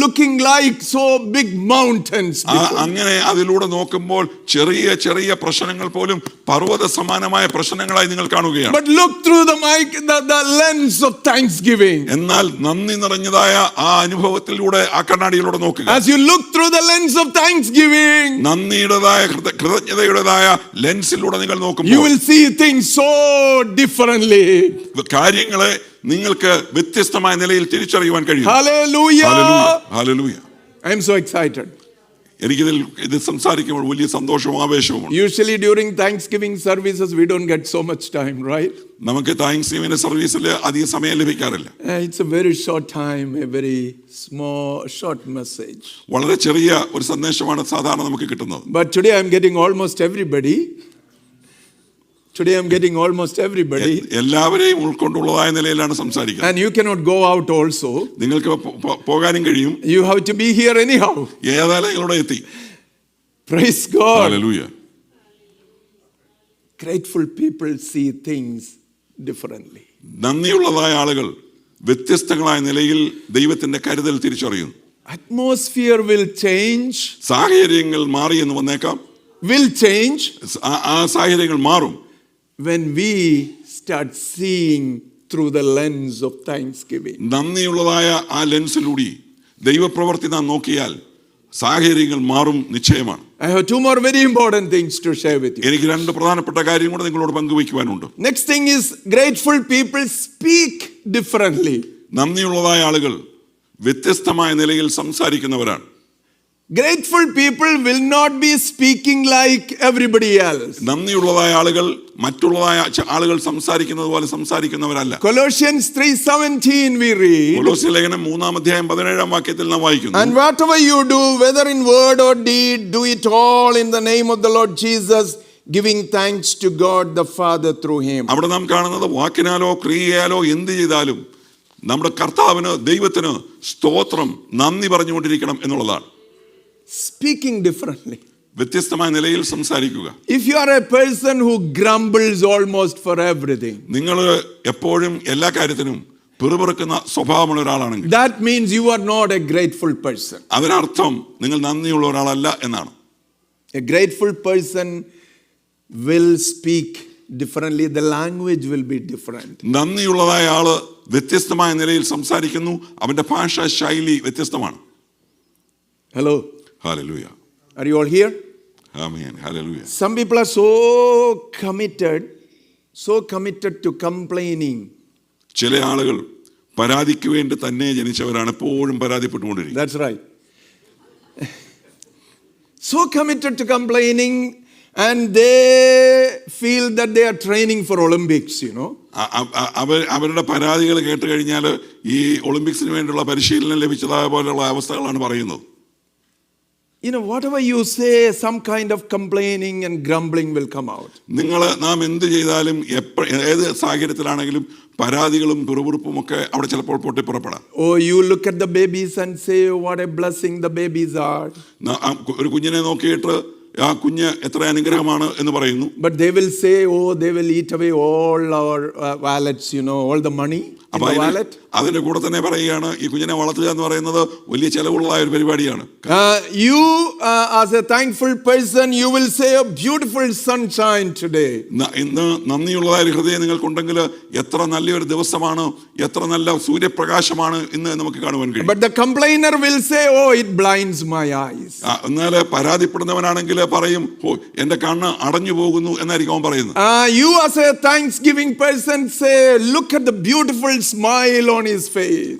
looking like so big mountains. അങ്ങനെ അതിലൂടെ നോക്കുമ്പോൾ ചെറിയ പ്രശ്നങ്ങൾ പോലും പർവ്വത സമാനമായ പ്രശ്നങ്ങളായി നിങ്ങൾ കാണുകയാണ്. But look through the lens of thanksgiving. എന്നാൽ നന്ദി നിറഞ്ഞതായ ആ അനുഭവത്തിലൂടെ ആ കണ്ണാടിയിലൂടെ നോക്കുക. As you look through the lens of thanksgiving, നന്ദിയുടേതായ കൃതജ്ഞതയുടേതായ ലെൻസിലൂടെ നിങ്ങൾ നോക്കുമ്പോൾ you will see things so differently. കാര്യങ്ങളെ നിങ്ങൾക്ക് വ്യത്യസ്തമായ നിലയിൽ തിരിച്ചറിയുവാൻ കഴിയും. Hallelujah. Hallelujah. Hallelujah. I am so excited. ഇത് സംസാരിക്കുമ്പോൾ വലിയ സന്തോഷവും ആവേശവുമുണ്ട്. Usually during Thanksgiving services, we don't get so much time, right? നമുക്ക് താങ്ക്സ്ഗിവിംഗ് സർവീസിൽ അധികം സമയം ലഭിക്കാറില്ല. It's a very short time, a very short message. വളരെ ചെറിയ ഒരു സന്ദേശമാണ് സാധാരണ നമുക്ക് കിട്ടുന്നത്. But today I'm getting almost everybody. എല്ലാവരെയും ഉൾക്കൊണ്ടുള്ളതായ നിലയിലാണ് സംസാരിക്കുന്നത്. And you cannot go out also. നിങ്ങൾക്ക് പോകാനും കഴിയും. You have to be here anyhow. ഏതായാലും നിങ്ങളുടെ എത്തി. Praise God. Hallelujah. Grateful people see things differently. നന്ദിയുള്ളതായ ആളുകൾ വ്യത്യസ്തങ്ങളായ നിലയിൽ ദൈവത്തിന്റെ കരുതൽ തിരിച്ചറിയുന്നു. Atmosphere will change. സാഹചര്യങ്ങൾ മാറി എന്ന് വന്നേക്കാം. Will change. ആ സാഹചര്യങ്ങൾ മാറും. When we start seeing through the lens of thanksgiving. നന്ദിയുള്ളതായ ആ ലെൻസിലൂടെ ദൈവപ്രവൃത്തി നാം നോക്കിയാൽ സാഹചര്യങ്ങൾ മാറും നിശ്ചയമാണ്. I have two more very important things to share with you. എനിക്ക് രണ്ട് പ്രധാനപ്പെട്ട കാര്യം കൂടെ നിങ്ങളോട് പങ്കുവയ്ക്കുവാനുണ്ട്. Next thing is grateful people speak differently. നന്ദിയുള്ളതായ ആളുകൾ വ്യത്യസ്തമായ നിലയിൽ സംസാരിക്കുന്നവരാണ്. Grateful people will not be speaking like everybody else. നന്ദിയുള്ളതായ ആളുകൾ മറ്റുള്ളതായ ആളുകൾ സംസാരിക്കുന്നത് പോലെ സംസാരിക്കുന്നവരല്ല. Colossians 3:17 we read. കൊലോസ്യ ലേഖനം 3:17 നാം വായിക്കുന്നു. And whatever you do, whether in word or deed, do it all in the name of the Lord Jesus, giving thanks to God the Father through him. അവിടെ നാം കാണുന്നത് വാക്കിനാലോ ക്രിയയാലോ എന്ത് ചെയ്താലും നമ്മുടെ കർത്താവിന് ദൈവത്തിന് സ്തോത്രം നന്ദി പറഞ്ഞുകൊണ്ടിരിക്കണം എന്നുള്ളതാണ്. Speaking differently. വ്യത്യസ്തമായ നിലയിൽ സംസാരിക്കുക. If you are a person who grumbles almost for everything, നിങ്ങൾ എപ്പോഴും എല്ലാ കാര്യത്തിനും പിറുപിറുക്കുന്ന സ്വഭാവമുള്ള ഒരാളാണെങ്കിൽ that means you are not a grateful person. അതിനർത്ഥം നിങ്ങൾ നന്ദിയുള്ള ഒരാളല്ല എന്നാണ്. A grateful person will speak differently. The language will be different. നന്ദിയുള്ളതായ ആള് വ്യത്യസ്തമായ നിലയിൽ സംസാരിക്കുന്നു. അവന്റെ ഭാഷാ ശൈലി വ്യത്യസ്തമാണ്. Hello. Hallelujah. Are you all here? Amen. Hallelujah. Some people are so committed to complaining. ചില ആളുകൾ പരാതിക്ക് വേണ്ടി തന്നെ ജനിച്ചവരാണ്, എപ്പോഴും പരാതിപ്പെട്ടുകൊണ്ടിരിക്കും. That's right. So committed to complaining, and they feel that they are training for Olympics, you know. അവരുടെ പരാതികൾ കേട്ട് കഴിഞ്ഞാൽ ഈ ഒളിമ്പിക്സിന് വേണ്ടിയുള്ള പരിശീലനം ലഭിച്ചതായ പോലെയുള്ള അവസ്ഥകളാണ് പറയുന്നത്. You know, whatever you say, some kind of complaining and grumbling will come out. നാം എന്ത് ചെയ്താലും ഏത് സാഹചര്യത്തിലാണെങ്കിലും പരാതികളും പിറുപിറുപ്പും ഒക്കെ അവിടെ ചിലപ്പോൾ പൊട്ടിപ്പുറപ്പെടാം. Oh, you look at the babies and say, what a blessing the babies are. ഒരു കുഞ്ഞിനെ നോക്കിയിട്ട് ആ കുഞ്ഞ് എത്ര അനുഗ്രഹമാണ് എന്ന് പറയുന്നു. But they will say, oh, they will eat away all our wallets, you know, all the money in the wallet. അതിന്റെ കൂടെ തന്നെ പറയുകയാണ് ഈ കുഞ്ഞിനെ വളർത്തുക എന്ന് പറയുന്നത് വലിയ ചെലവുള്ള ഒരു പരിപാടിയാണ്. You as a thankful person, you will say a beautiful sunshine today. ഇന്ന് നന്ദിയുള്ളതായ ഒരു ഹൃദയം നിങ്ങൾക്കുണ്ടെങ്കിൽ എത്ര നല്ലൊരു ദിവസമാണ്, എത്ര നല്ല സൂര്യപ്രകാശമാണ് ഇന്ന് നമുക്ക് കാണുവാൻ കഴിയും. But the complainer will say, oh, it blinds my eyes. എന്നാൽ പരാതിപ്പെടുന്നവനാണെങ്കിൽ പറയും, ഓ എന്റെ കണ്ണ് അടഞ്ഞു പോകുന്നു എന്നായിരിക്കും അവൻ പറയുന്നത്. You as a thanksgiving person say, look at the beautiful smile on his face.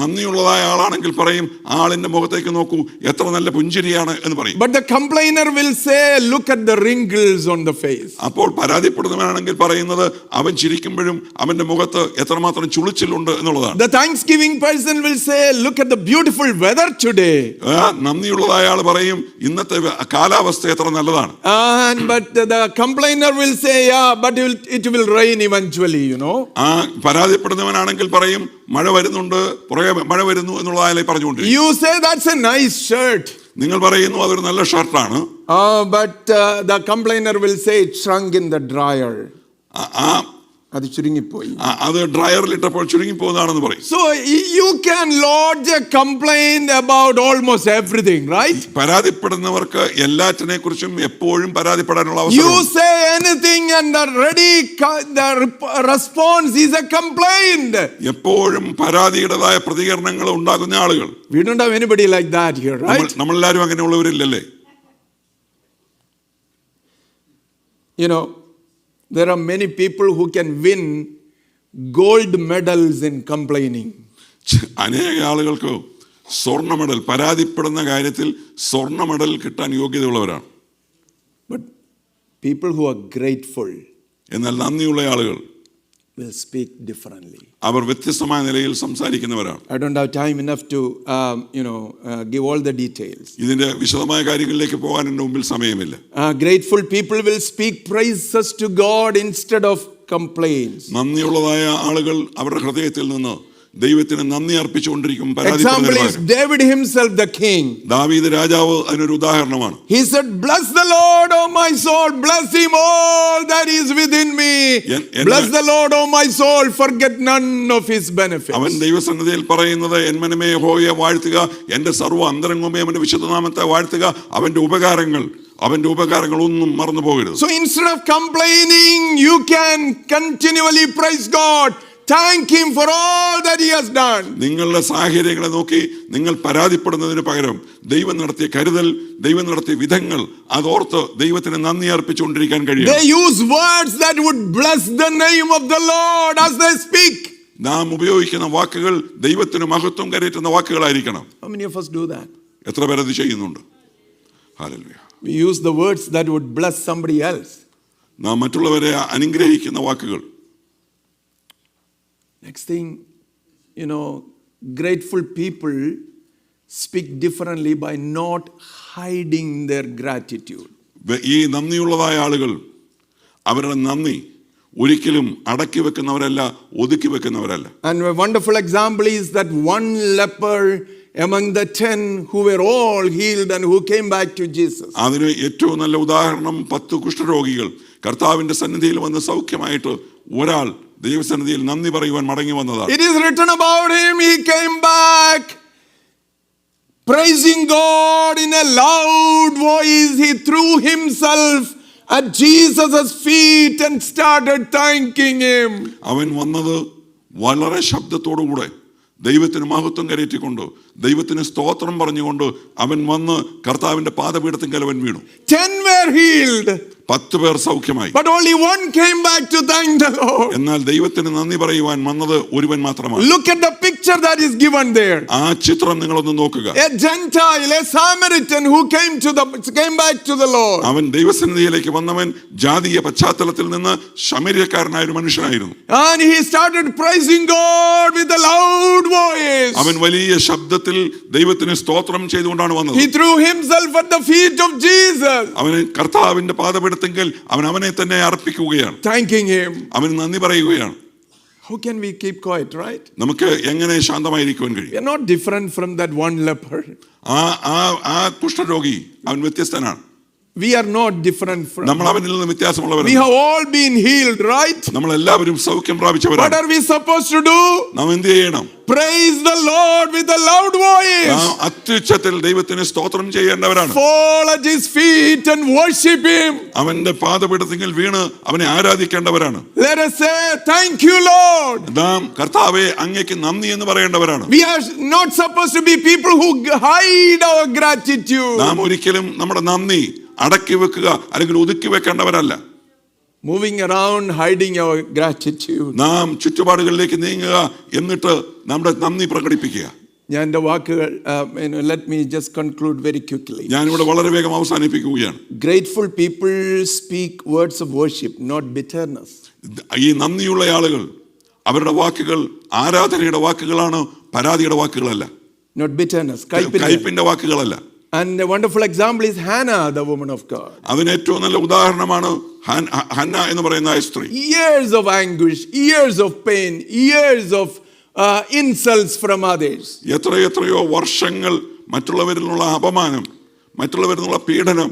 നന്ദിയുള്ളതായ ആളാണെങ്കിൽ പറയും, ആളിന്റെ മുഖത്തേക്ക് നോക്കൂ എത്ര നല്ല പുഞ്ചിരിയാണ് എന്ന് പറയും. But the complainer will say, look at the wrinkles on the face. അപ്പോൾ പരാതിപ്പെടുന്നവനാണെങ്കിൽ പറയുന്നത് അവൻ ചിരിക്കുമ്പോഴും അവന്റെ മുഖത്ത് എത്രമാത്രം ചുളിച്ചിലുണ്ട് എന്നുള്ളതാണ്. The thanksgiving person will say, look at the beautiful weather today. നന്ദിയുള്ളതായ ആൾ പറയും ഇന്നത്തെ കാലാവസ്ഥ എത്ര നല്ലതാണ്. But the complainer will say, yeah, but it will rain eventually, you know. പരാതിപ്പെടുന്നവനാണെങ്കിൽ പറയും മഴ വരുന്നുണ്ട്, പുറകെ മഴ വരുന്നു എന്നുള്ളതായി പറഞ്ഞുകൊണ്ട്. You say that's a nice shirt. നിങ്ങൾ പറയുന്നു അതൊരു നല്ല ഷർട്ടാണ്. But the complainer will say it shrunk in the dryer. അത് ചുരുങ്ങിപ്പോയി. അത് ഡ്രയറിലിട്ടപ്പോൾ ചുരുങ്ങിപ്പോകുന്നതാണെന്ന് പറയും. So you can lodge a complaint about almost everything, right? പരാതിപ്പെടുന്നവർക്ക് എല്ലാറ്റിനെ കുറിച്ചും എപ്പോഴും പരാതിപ്പെടാനുള്ള അവസരം. You say anything and the response is a complaint. എപ്പോഴും പരാതിയുടേതായ പ്രതികരണങ്ങൾ ഉണ്ടാകുന്ന ആളുകൾ. We don't have anybody like that here, right? നമ്മളെല്ലാവരും അങ്ങനെയുള്ളവരില്ലല്ലേ? You know, there are many people who can win gold medals in complaining. അനേക ആളുകൾക്ക് സ്വർണ്ണ മെഡൽ, പരാതിപ്പെടുന്ന കാര്യത്തിൽ സ്വർണ്ണ മെഡൽ കിട്ടാൻ യോഗ്യതയുള്ളവരാണ്. But people who are grateful എന്നാൽ നന്ദിയുള്ള ആളുകൾ will speak differently. അവർ വ്യത്യസ്തമായ നിലയിൽ സംസാരിക്കുന്നവരാണ്. I don't have time enough to give all the details. ഇതിന്റെ വിശദമായ കാര്യങ്ങളിലേക്ക് പോകാൻ എൻ്റെ മുമ്പിൽ സമയമില്ല. Grateful people will speak praises to God instead of complaints. നന്ദിയുള്ളതായ ആളുകൾ അവരുടെ ഹൃദയത്തിൽ നിന്ന് ദൈവത്തിന് നന്ദി അർപ്പിച്ചുകൊണ്ടിരിക്കും. Example is David himself, the king. ദാവീദ് രാജാവ് അതിനൊരു ഉദാഹരണമാണ്. He said, "Bless the Lord, O my soul, bless him all that is within me. Bless the Lord, O my soul, forget none of his benefits." അവൻ ദൈവസന്നിധിയിൽ പറയുന്നത്, N മനമേ യഹോവയെ വാഴ്ത്തുക, എൻ്റെ സർവ്വ അന്തരംഗമേ അവന്റെ വിശുദ്ധനാമത്തെ വാഴ്ത്തുക, അവന്റെ ഉപകാരങ്ങൾ ഒന്നും മറന്നു പോകരുത്. So instead of complaining, you can continually praise God. Thank him for all that he has done. നിങ്ങളുടെ സാഹചര്യങ്ങളെ നോക്കി നിങ്ങൾ പരാതിപ്പെടുന്നതിന് പകരം ദൈവം നടത്തിയ കരുതൽ, ദൈവം നടത്തിയ വിധങ്ങൾ അതോർത്ത് ദൈവത്തിന് നന്ദി അർപ്പിച്ചുകൊണ്ടിരിക്കാൻ കഴിയും. They use words that would bless the name of the Lord as they speak. നാം ഉപയോഗിക്കുന്ന വാക്കുകൾ ദൈവത്തിന് മഹത്വം കരയറ്റുന്ന വാക്കുകളായിരിക്കണം. How many of us do that? എത്ര പേർ അത് ചെയ്യുന്നുണ്ട്? Hallelujah. We use the words that would bless somebody else. നാം മറ്റുള്ളവരെ അനുഗ്രഹിക്കുന്ന വാക്കുകൾ. Next thing, grateful people speak differently by not hiding their gratitude. ഈ നന്ദിയുള്ളതായ ആളുകൾ അവരുടെ നന്ദി ഒരിക്കലും അടക്കി വെക്കുന്നവരല്ല, ഒതുക്കി വെക്കുന്നവരല്ല. And a wonderful example is that one leper among the 10 who were all healed and who came back to Jesus. അതിന് ഏറ്റവും നല്ല ഉദാഹരണം 10 കുഷ്ഠരോഗികൾ കർത്താവിന്റെ സന്നിധിയിൽ വന്ന് സൗഖ്യമായിട്ട് ഒരാൾ ദൈവസന്നിധിയിൽ നന്ദി പറയുവാൻ മടങ്ങി വന്നതാണ്. It is written about him, he came back praising God in a loud voice. He threw himself at Jesus' feet and started thanking him. അവൻ വന്നത് വളരെ ശബ്ദത്തോടുകൂടെ ദൈവത്തിന് മഹത്വം കരയറ്റിക്കൊണ്ട് ദൈവത്തിന് സ്തോത്രം പറഞ്ഞുകൊണ്ട് അവൻ വന്ന് കർത്താവിന്റെ പാദപീഠത്തിങ്കൽ അവൻ വീണു. 10 were healed. 10 പേർ സൗഖ്യമായി. But only one came back to thank the Lord. എന്നാൽ ദൈവത്തിന് നന്ദി പറയുവാൻ വന്നത് ഒരുവൻ മാത്രമാണ്. Look at the picture that is given there. ആ ചിത്രം നിങ്ങളൊന്ന് നോക്കുക. A Gentile, a Samaritan who came back to the Lord. അവൻ ദൈവസന്നിധിയിലേക്ക് വന്നവൻ ജാതീയ പശ്ചാത്തലത്തിൽ നിന്ന് ശമര്യക്കാരനായ ഒരു മനുഷ്യനായിരുന്നു. And he started praising God with a loud voice. അവൻ വലിയ ശബ്ദത്തിൽ ദൈവത്തിന് സ്തോത്രം ചെയ്തുകൊണ്ടാണ് വന്നത്. He threw himself at the feet of Jesus. അവനെ കർത്താവിന്റെ പാദപീഠത്തിൽ അവനെ തന്നെ അർപ്പിക്കുകയാണ്, thanking him. അവന് നന്ദി പറയുകയാണ്. How can we keep quiet, right? നമുക്ക് എങ്ങനെ ശാന്തമായിരിക്കുവാൻ കഴിയും? We are not different from that one leper. ആ കുഷ്ഠരോഗി അവൻ വ്യത്യസ്തനാണ്. We are not different from. നമ്മൾ അവനിൽ നിന്ന് വ്യത്യാസമുള്ളവരാണ്. We have all been healed, right? നമ്മൾ എല്ലാവരും സൗഖ്യം പ്രാപിച്ചവരാണ്. What are we supposed to do? നാം എന്ത് ചെയ്യണം? Praise the Lord with a loud voice. നാം അത്യുച്ചത്തിൽ ദൈവത്തിന് സ്തോത്രം ചെയ്യേണ്ടവരാണ്. Fall at his feet and worship him. അവന്റെ പാദപീഠത്തിൽ വീണ് അവനെ ആരാധിക്കേണ്ടവരാണ്. Let us say, thank you, Lord. നാം കർത്താവേ അങ്ങേക്ക് നന്ദി എന്ന് പറയേണ്ടവരാണ്. We are not supposed to be people who hide our gratitude. നാം ഒരിക്കലും നമ്മുടെ നന്ദി അടക്കി വെക്കുക അല്ലെങ്കിൽ ഒതുക്കി വെക്കേണ്ടവരല്ല. Moving around hiding our gratitude. നാം ചുറ്റുപാടുകളിലേക്ക് നീങ്ങുക എന്നിട്ട് നമ്മുടെ നന്ദി പ്രകടിപ്പിക്കുക. ഞാൻ എൻ്റെ വാക്കുകൾ let me just conclude very quickly. ഞാനിവിടെ വളരെ വേഗം അവസാനിപ്പിക്കുകയാണ്. Grateful people speak words of worship, not bitterness. ഈ നന്ദിയുള്ള ആളുകൾ അവരുടെ വാക്കുകൾ ആരാധനയുടെ വാക്കുകളാണ്, പരാതിയുടെ വാക്കുകളല്ല. Not bitterness, കയ്പിന്റെ വാക്കുകളല്ല. And a wonderful example is Hannah, the woman of God. അതിന് ഏറ്റവും നല്ല ഉദാഹരണമാണ് ഹന്ന എന്ന് പറയുന്ന സ്ത്രീ. Years of anguish, years of pain, years of insults from others. എത്രയോ വർഷങ്ങൾ മറ്റുള്ളവരിൽ നിന്നുള്ള അപമാനം, മറ്റുള്ളവരിൽ നിന്നുള്ള പീഡനം,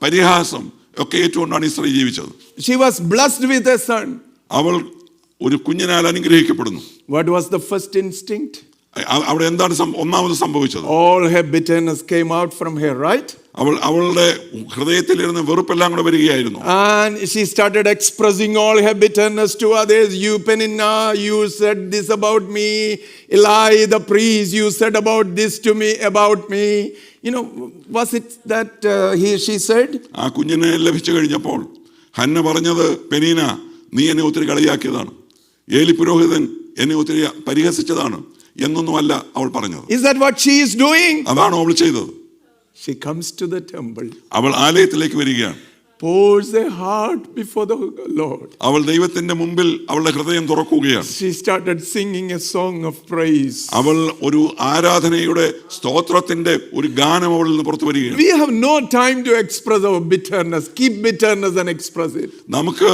പരിഹാസം ഒക്കെ ഏറ്റുകൊണ്ടാണ് ഈ സ്ത്രീ ജീവിച്ചത്. She was blessed with a son. അവൾ ഒരു കുഞ്ഞിനാൽ അനുഗ്രഹിക്കപ്പെടുന്നു. What was the first instinct? അവിടെ എന്താണ് ഒന്നാമത് സംഭവിച്ചത്? All her bitterness came out from her, right? അവളുടെ ഹൃദയത്തിലിരുന്ന് വെറുപ്പെല്ലാം കൂടെ വരികയായിരുന്നു. And she started expressing all her bitterness to others. You, Penina, you said this about me. Eli, the priest, you said about me. Was it that she said? ആ കുഞ്ഞിനെ ലഭിച്ചു കഴിഞ്ഞപ്പോൾ Hannah പറഞ്ഞത്, പെനീന, നീ എന്നെ ഒത്തിരി കളിയാക്കിയതാണ്. ഏലി പുരോഹിതൻ എന്നെ ഒത്തിരി പരിഹസിച്ചതാണ്. എന്നൊന്നുമല്ല അവൾ പറഞ്ഞത്. Is that what she is doing? അതാണോ അവൾ ചെയ്തത്? She comes to the temple, അവൾ ആലയത്തിലേക്ക് വരികയാണ്. pours her heart before the Lord. അവൾ ദൈവത്തിന്റെ മുമ്പിൽ അവളുടെ ഹൃദയം തുറക്കുകയാണ്. She started singing a song of praise. അവൾ ഒരു ആരാധനയുടെ സ്തോത്രത്തിന്റെ ഒരു ഗാനം അവളിൽ നിന്ന് പുറത്തു വരികയാണ്. We have no time to express our bitterness. Keep bitterness and express it. നമുക്ക്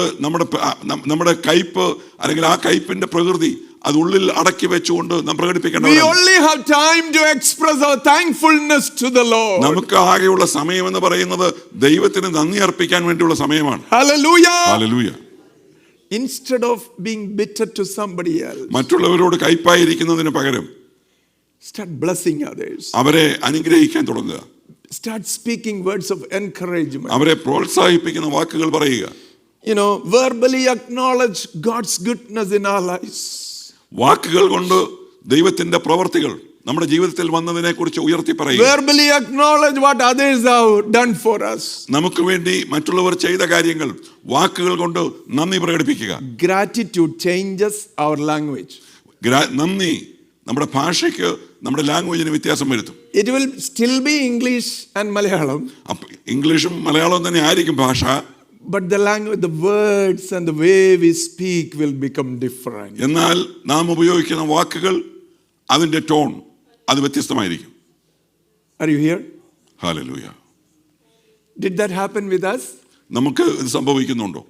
നമ്മുടെ കയ്പ് അല്ലെങ്കിൽ ആ കയ്പിന്റെ പ്രകൃതി അത് ഉള്ളിൽ അടക്കി വെച്ചുകൊണ്ട് നാം We പ്രകടിപ്പിക്കേണ്ടതാണ്. only have time to express our thankfulness to the Lord. നമുക്ക് ആകെയുള്ള സമയം എന്ന് പറയുന്നത് ദൈവത്തിന് നന്ദി അർപ്പിക്കാൻ വേണ്ടിയുള്ള സമയമാണ്. Hallelujah. Hallelujah. Instead of being bitter to somebody else, മറ്റുള്ളവരോട് കയ്പായിരിക്കുന്നതിന് പകരം start blessing others. അവരെ അനുഗ്രഹിക്കാൻ തുടങ്ങുക. Start speaking words of encouragement. അവരെ പ്രോത്സാഹിപ്പിക്കുന്ന വാക്കുകൾ പറയുക. You know, verbally acknowledge God's goodness in our lives. വാക്കുകൾ കൊണ്ട് ദൈവത്തിന്റെ പ്രവർത്തികൾ നമ്മുടെ ജീവിതത്തിൽ വന്നതിനെ കുറിച്ച് ഉയർത്തി പറയുക. Verbally acknowledge what others have done for us. നമുക്ക് വേണ്ടി മറ്റുള്ളവർ ചെയ്ത കാര്യങ്ങൾ വാക്കുകൾ കൊണ്ട് നന്ദി പ്രകടിപ്പിക്കുക. Gratitude changes our language. നന്ദി നമ്മുടെ ഭാഷയ്ക്ക് നമ്മുടെ ലാംഗ്വേജിന് വ്യത്യാസം വരുത്തും. It will still be English and Malayalam, ഇംഗ്ലീഷും മലയാളവും തന്നെ ആയിരിക്കും ഭാഷ. but the language, the words and the way we speak will become different. എന്നാൽ നാം ഉപയോഗിക്കുന്ന വാക്കുകൾ അതിന്റെ ടോൺ അത് വ്യത്യസ്തമായിരിക്കും. Are you here? Hallelujah. Did that happen with us? നമുക്ക് ഇത് സംഭവിക്കുന്നുണ്ടോ?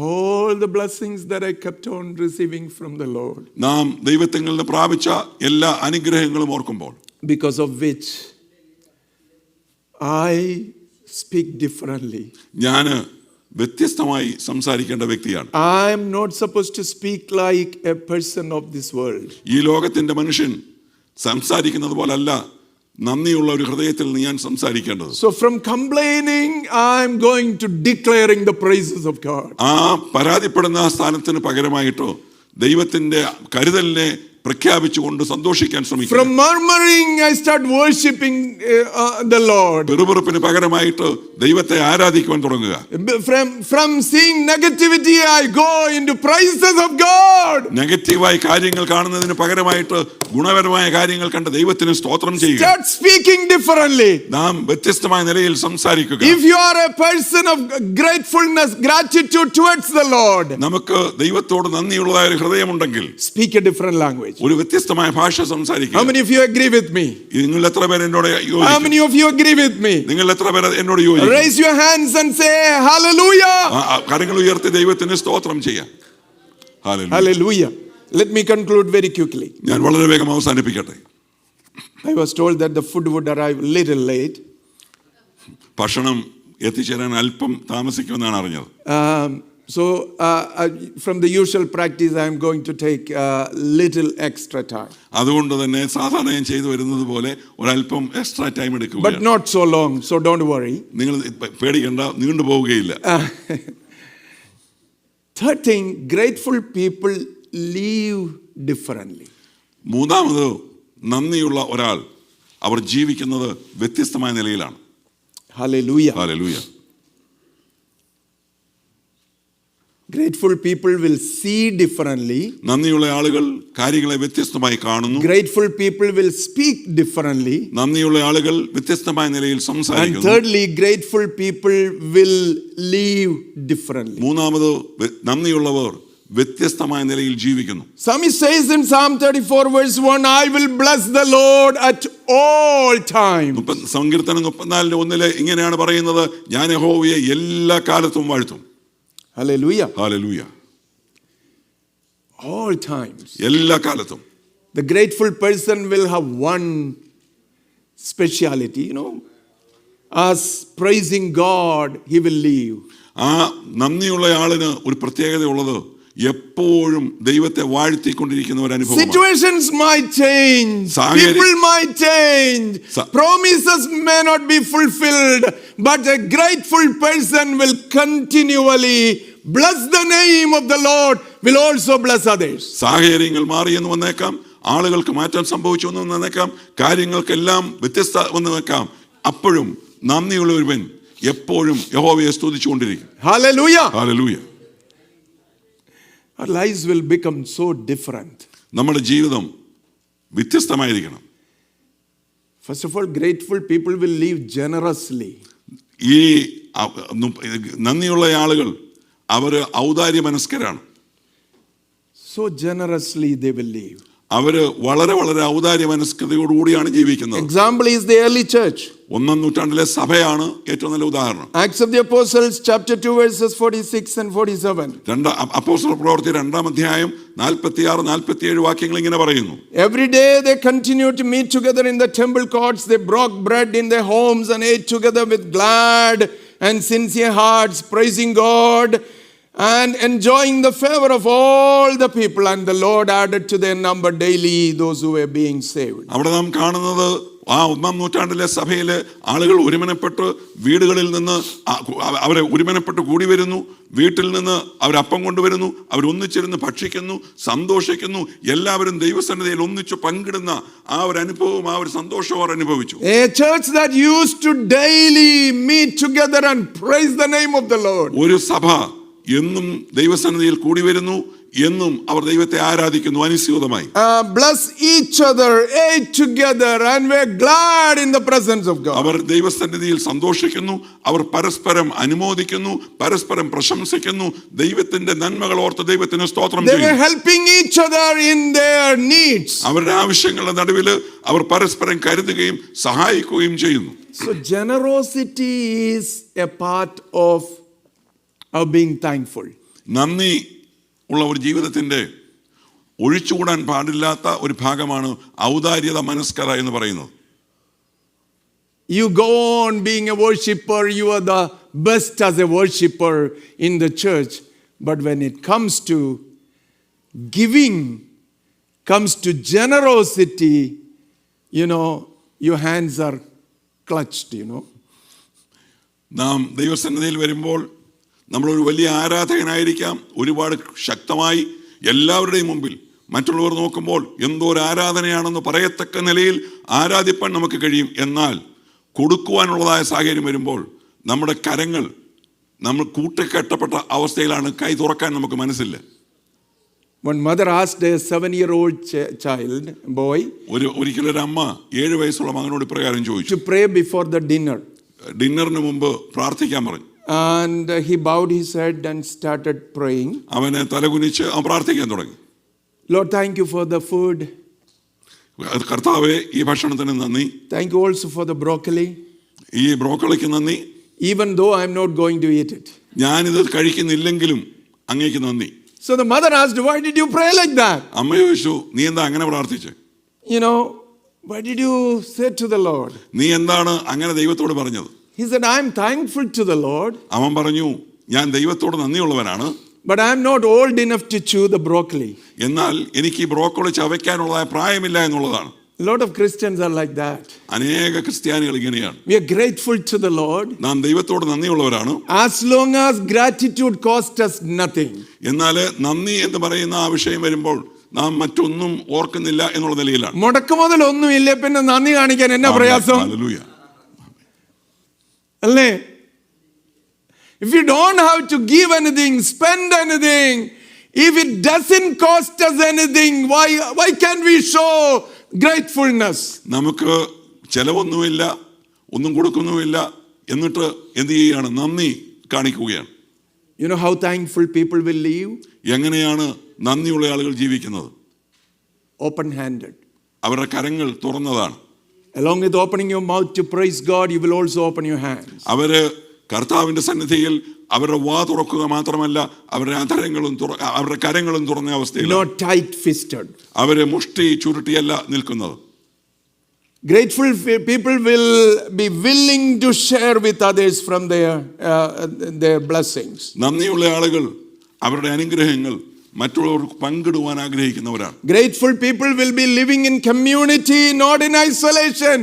All the blessings that I kept on receiving from the Lord, നാം ദൈവത്തിൽ നിന്ന് പ്രാപിച്ച എല്ലാ അനുഗ്രഹങ്ങളും ഓർക്കുമ്പോൾ, because of which I speak differently. ഞാൻ വ്യത്യസ്തമായി സംസാരിക്കേണ്ട വ്യക്തിയാണ്. I am not supposed to speak like a person of this world. ഈ ലോകത്തിന്റെ മനുഷ്യൻ സംസാരിക്കുന്നത് പോലല്ല നന്ദിയുള്ള ഒരു ഹൃദയത്തിൽ നിന്ന് ഞാൻ സംസാരിക്കേണ്ടത്. So from complaining, I am going to declaring the praises of God. ആ പരാതിപ്പെടുന്ന ആ സ്ഥാനത്തിന് പകരമായിട്ടോ ദൈവത്തിന്റെ കരുതലിനെ പ്രഖ്യാപിച്ചുകൊണ്ട് സന്തോഷിക്കാൻ ശ്രമിക്കുക. From murmuring, I start worshiping the Lord. പിറുപിറുപ്പിന് പകരമായിട്ട് ദൈവത്തെ ആരാധിക്കുവാൻ തുടങ്ങുക. From seeing negativity, I go into praises of God. നെഗറ്റീവായി കാര്യങ്ങൾ കാണുന്നതിന് പകരമായിട്ട് ഗുണപരമായ കാര്യങ്ങൾ കണ്ട് ദൈവത്തിന് സ്തോത്രം ചെയ്യുക. Start speaking differently. നാം വ്യത്യസ്തമായ നിലയിൽ സംസാരിക്കുക. If you are a person of gratefulness, gratitude towards the Lord, നമുക്ക് ദൈവത്തോട് നന്ദിയുള്ളതായ ഒരു ഹൃദയമുണ്ടെങ്കിൽ speak a different language. ഒരു വ്യത്യസ്തമായ ഭാഷ സംസാരിക്കുക. How many of you agree with me? നിങ്ങൾ എത്ര പേർ എന്നോട് How യോജിക്കും? many of you agree with me? നിങ്ങൾ എത്ര പേർ എന്നോട് യോജിക്കും? Raise your hands and say hallelujah. കരങ്ങൾ ഉയർത്തി ദൈവത്തിന് സ്തോത്രം ചെയ്യാം. Hallelujah. Hallelujah. Let me conclude very quickly. ഞാൻ വളരെ വേഗം അവസാനിപ്പിക്കട്ടെ. I was told that the food would arrive little late. ഭക്ഷണം എത്തിച്ചേരാൻ അല്പം താമസിക്കുമെന്നാണ് അറിഞ്ഞത്. So from the usual practice, I am going to take little extra time. അതുകൊണ്ട് തന്നെ സാധാരണ ഞാൻ ചെയ്തു വരുന്നത് പോലെ ഒരല്പം എക്സ്ട്രാ ടൈം എടുക്കുക. But not so long, so don't worry. നിങ്ങൾ പേടിക്കണ്ട, നീണ്ടു പോവുകയില്ല. Third thing, grateful people live differently. മൂന്നാമത് നന്ദിയുള്ള ഒരാൾ അവർ ജീവിക്കുന്നത് വ്യത്യസ്തമായ നിലയിലാണ്. Hallelujah. Hallelujah. Grateful people will see differently. നന്ദിയുള്ള ആളുകൾ കാര്യങ്ങളെ വ്യത്യസ്തമായി കാണുന്നു. Grateful people will speak differently. നന്ദിയുള്ള ആളുകൾ വ്യത്യസ്തമായ നിലയിൽ And സംസാരിക്കുന്നു. thirdly, grateful people will live differently. മൂന്നാമത് നന്ദിയുള്ളവർ വ്യത്യസ്തമായ നിലയിൽ ജീവിക്കുന്നു. Psalmist says in Psalm 34 verse 1, I will bless the Lord at all times. സങ്കീർത്തനം 34:1 ഇങ്ങനെയാണ് പറയുന്നത്, ഞാൻ യഹോവയെ എല്ലാ കാലത്തും വാഴ്ത്തും. Hallelujah. ഹല്ലേലൂയ. All times. എല്ലാ കാലത്തും. The grateful person will have one speciality, as praising God, he will live. ആ നന്ദിയുള്ള ആളിന് ഒരു പ്രത്യേകത ഉള്ളത് എപ്പോഴും ദൈവത്തെ വാഴ്ത്തിക്കൊണ്ടിരിക്കുന്ന ഒരു അനുഭവമാണ്. Situations might change, people might change, promises may not be fulfilled, but a grateful person will continually bless the name of the Lord, will also bless others. സാഹചര്യങ്ങൾ മാറിയെന്ന് വന്നേക്കാം, ആളുകൾക്ക് മാറ്റം സംഭവിച്ചു എന്ന് വന്നേക്കാം, കാര്യങ്ങൾക്കെല്ലാം വ്യത്യസ്ത വന്നേക്കാം, അപ്പോഴും നന്ദിയുള്ള ഒരുവൻ എപ്പോഴും യഹോവയെ സ്തുതിച്ചുകൊണ്ടിരിക്കും. Hallelujah. Hallelujah. Our lives will become so different. നമ്മുടെ ജീവിതം വ്യത്യസ്തമായിരിക്കണം. First of all, grateful people will live generously. ഈ നന്ദിയുള്ള ആളുകൾ അവർ ഔദാര്യ മനസ്കരാണ്. So generously they will live. അവര് വളരെ വളരെ ഔദാര്യ മനസ്കതയോടുകൂടിയാണ് ജീവിക്കുന്നത്. Example is the early church. 1-ാം നൂറ്റാണ്ടിലെ സഭയാണ് ഏറ്റവും നല്ല ഉദാഹരണം. Acts of the Apostles chapter 2 verses 46 and 47. അപ്പോസ്തല പ്രവൃത്തി 2-ാം അധ്യായം 46-47 വാക്യങ്ങൾ ഇങ്ങനെ പറയുന്നു. Every day they continued to meet together in the temple courts. They broke bread in their homes and ate together with glad and sincere hearts, praising God and enjoying the favor of all the people. And the Lord added to their number daily those who were being saved. അവിടെ നാം കാണുന്നത് 1-ാം നൂറ്റാണ്ടിലെ സഭയിലെ ആളുകൾ ഒരുമനപ്പെട്ട് വീടുകളിൽ നിന്ന് അവരെ ഒരുമനപ്പെട്ട് കൂടി വരുന്നു. വീട്ടിൽ നിന്ന് അവരപ്പം കൊണ്ടുവരുന്നു. അവരൊന്നിച്ചിരുന്ന് ഭക്ഷിക്കുന്നു, സന്തോഷിക്കുന്നു. എല്ലാവരും ദൈവസന്നിധിയിൽ ഒന്നിച്ചു പങ്കിടുന്ന ആ ഒരു അനുഭവവും ആ ഒരു സന്തോഷവും അവർ അനുഭവിച്ചു. A church that used to daily meet together and praise the name of the Lord. ഒരു സഭ എന്നും ദൈവസന്നിധിയിൽ കൂടി വരുന്നു, എന്നും അവർ ദൈവത്തെ ആരാധിക്കുന്നു അനുസ്യൂതമായി. Bless each other, ate together and were glad in the presence of God. അവർ ദൈവസന്നിധിയിൽ സന്തോഷിക്കുന്നു, അവർ പരസ്പരം അനുമോദിക്കുന്നു, പരസ്പരം പ്രശംസിക്കുന്നു, ദൈവത്തിന്റെ നന്മകൾ ഓർത്ത് ദൈവത്തിന് സ്തോത്രം They were ചെയ്യുന്നു. helping each other in their needs. അവരുടെ ആവശ്യങ്ങളുടെ നടുവിൽ അവർ പരസ്പരം കരുതുകയും സഹായിക്കുകയും ചെയ്യുന്നു. So generosity is a part of being thankful. നന്ദി ഉള്ള ഒരു ജീവിതത്തിന്റെ ഒഴിച്ചുകൂടാൻ പാടില്ലാത്ത ഒരു ഭാഗമാണ് ഔദാര്യത മനസ്കത എന്ന് പറയുന്നത്. You go on being a worshipper, you are the best as a worshipper in the church. But when it comes to giving, comes to generosity, your hands are clutched, നാം ദൈവസന്നിധിയിൽ വരുമ്പോൾ നമ്മളൊരു വലിയ ആരാധകനായിരിക്കാം, ഒരുപാട് ശക്തമായി എല്ലാവരുടെയും മുമ്പിൽ മറ്റുള്ളവർ നോക്കുമ്പോൾ എന്തോ ഒരു ആരാധനയാണെന്ന് പറയത്തക്ക നിലയിൽ ആരാധിപ്പാൻ നമുക്ക് കഴിയും. എന്നാൽ കൊടുക്കുവാനുള്ളതായ സാഹചര്യം വരുമ്പോൾ നമ്മുടെ കരങ്ങൾ നമ്മൾ കൂട്ടിക്കെട്ടപ്പെട്ട അവസ്ഥയിലാണ്, കൈ തുറക്കാൻ നമുക്ക് മനസ്സില്ല. One mother asked a 7-year-old child, boy, ഒരിക്കലൊരു അമ്മ 7 വയസ്സുള്ള മകനോട് ഇപ്രകാരം ചോദിച്ചു, to pray before the dinner. ഡിന്നറിന് മുമ്പ് പ്രാർത്ഥിക്കാൻ പറഞ്ഞു. And he bowed his head and started praying. അവനെ തലകുനിച്ച് അവൻ പ്രാർത്ഥിക്കാൻ തുടങ്ങി. Lord, thank you for the food. കർത്താവേ, ഈ ഭക്ഷണത്തിന് നന്ദി. Thank you also for the broccoli. ഈ ബ്രോക്കളിക്ക് നന്ദി. Even though I am not going to eat it. ഞാനിത് കഴിക്കുന്നില്ലെങ്കിലും അങ്ങേക്ക് നന്ദി. So the mother asked, why did you pray like that? അമ്മ ചോദിച്ചു, നീ എന്താ അങ്ങനെ പ്രാർത്ഥിച്ചേ? Why did you say to the Lord? നീ എന്താണ് അങ്ങനെ ദൈവത്തോട് പറഞ്ഞത്? He said, I am thankful to the Lord. അവൻ പറഞ്ഞു, ഞാൻ ദൈവത്തോട് നന്ദിയുള്ളവനാണ്. But I am not old enough to chew the broccoli. എന്നാൽ എനിക്ക് ഈ ബ്രോക്കോളി ചവയ്ക്കാനുള്ള പ്രായമില്ല എന്നുള്ളതാണ്. A lot of Christians are like that. അനേക ക്രിസ്ത്യാനികൾ ഇങ്ങനെയാണ്. We are grateful to the Lord. നാം ദൈവത്തോട് നന്ദിയുള്ളവരാണ്. As long as gratitude costs us nothing. എന്നാൽ നന്ദി എന്ന് പറയുന്ന ആ വിഷയം വരുമ്പോൾ നാം മറ്റൊന്നും ഓർക്കുന്നില്ല എന്നുള്ള നിലയിലാണ്. മുടക്കുമുതൽ ഒന്നും ഇല്ല, പിന്നെ നന്ദി കാണിക്കാൻ എന്നാ പ്രയാസം? ഹല്ലേലൂയ. അല്ലേ? If you don't have to give anything, spend anything, if it doesn't cost us anything, why can't we show gratefulness? നമുക്ക് ചെലവൊന്നുമില്ല, ഒന്നും കൊടുക്കുന്നുമില്ല, എന്നിട്ട് എന്ത് ചെയ്യുകയാണ്? നന്ദി കാണിക്കുകയാണ്. You know how thankful people will live? എങ്ങനെയാണ് നന്ദിയുള്ള ആളുകൾ ജീവിക്കുന്നത്? Open-handed. അവരുടെ കരങ്ങൾ തുറന്നതാണ്. Along with opening your mouth to praise God, you will also open your hands. അവര് കർത്താവിന്റെ സന്നിധിയിൽ അവരുടെ വാ തുറക്കുക മാത്രമല്ല, അവരുടെ അധരങ്ങളും അവരുടെ കരങ്ങളും തുറന്ന അവസ്ഥയിൽ, not tight-fisted. അവരെ മുഷ്ടി ചുരുട്ടിയല്ല നിൽക്കുന്നത്. Grateful people will be willing to share with others from their blessings. നന്ദിയുള്ള ആളുകൾ അവരുടെ അനുഗ്രഹങ്ങൾ മറ്റുള്ളവർക്ക് പങ്കിടുവാൻ ആഗ്രഹിക്കുന്നവരാണ്. Grateful people will be living in community, not in isolation.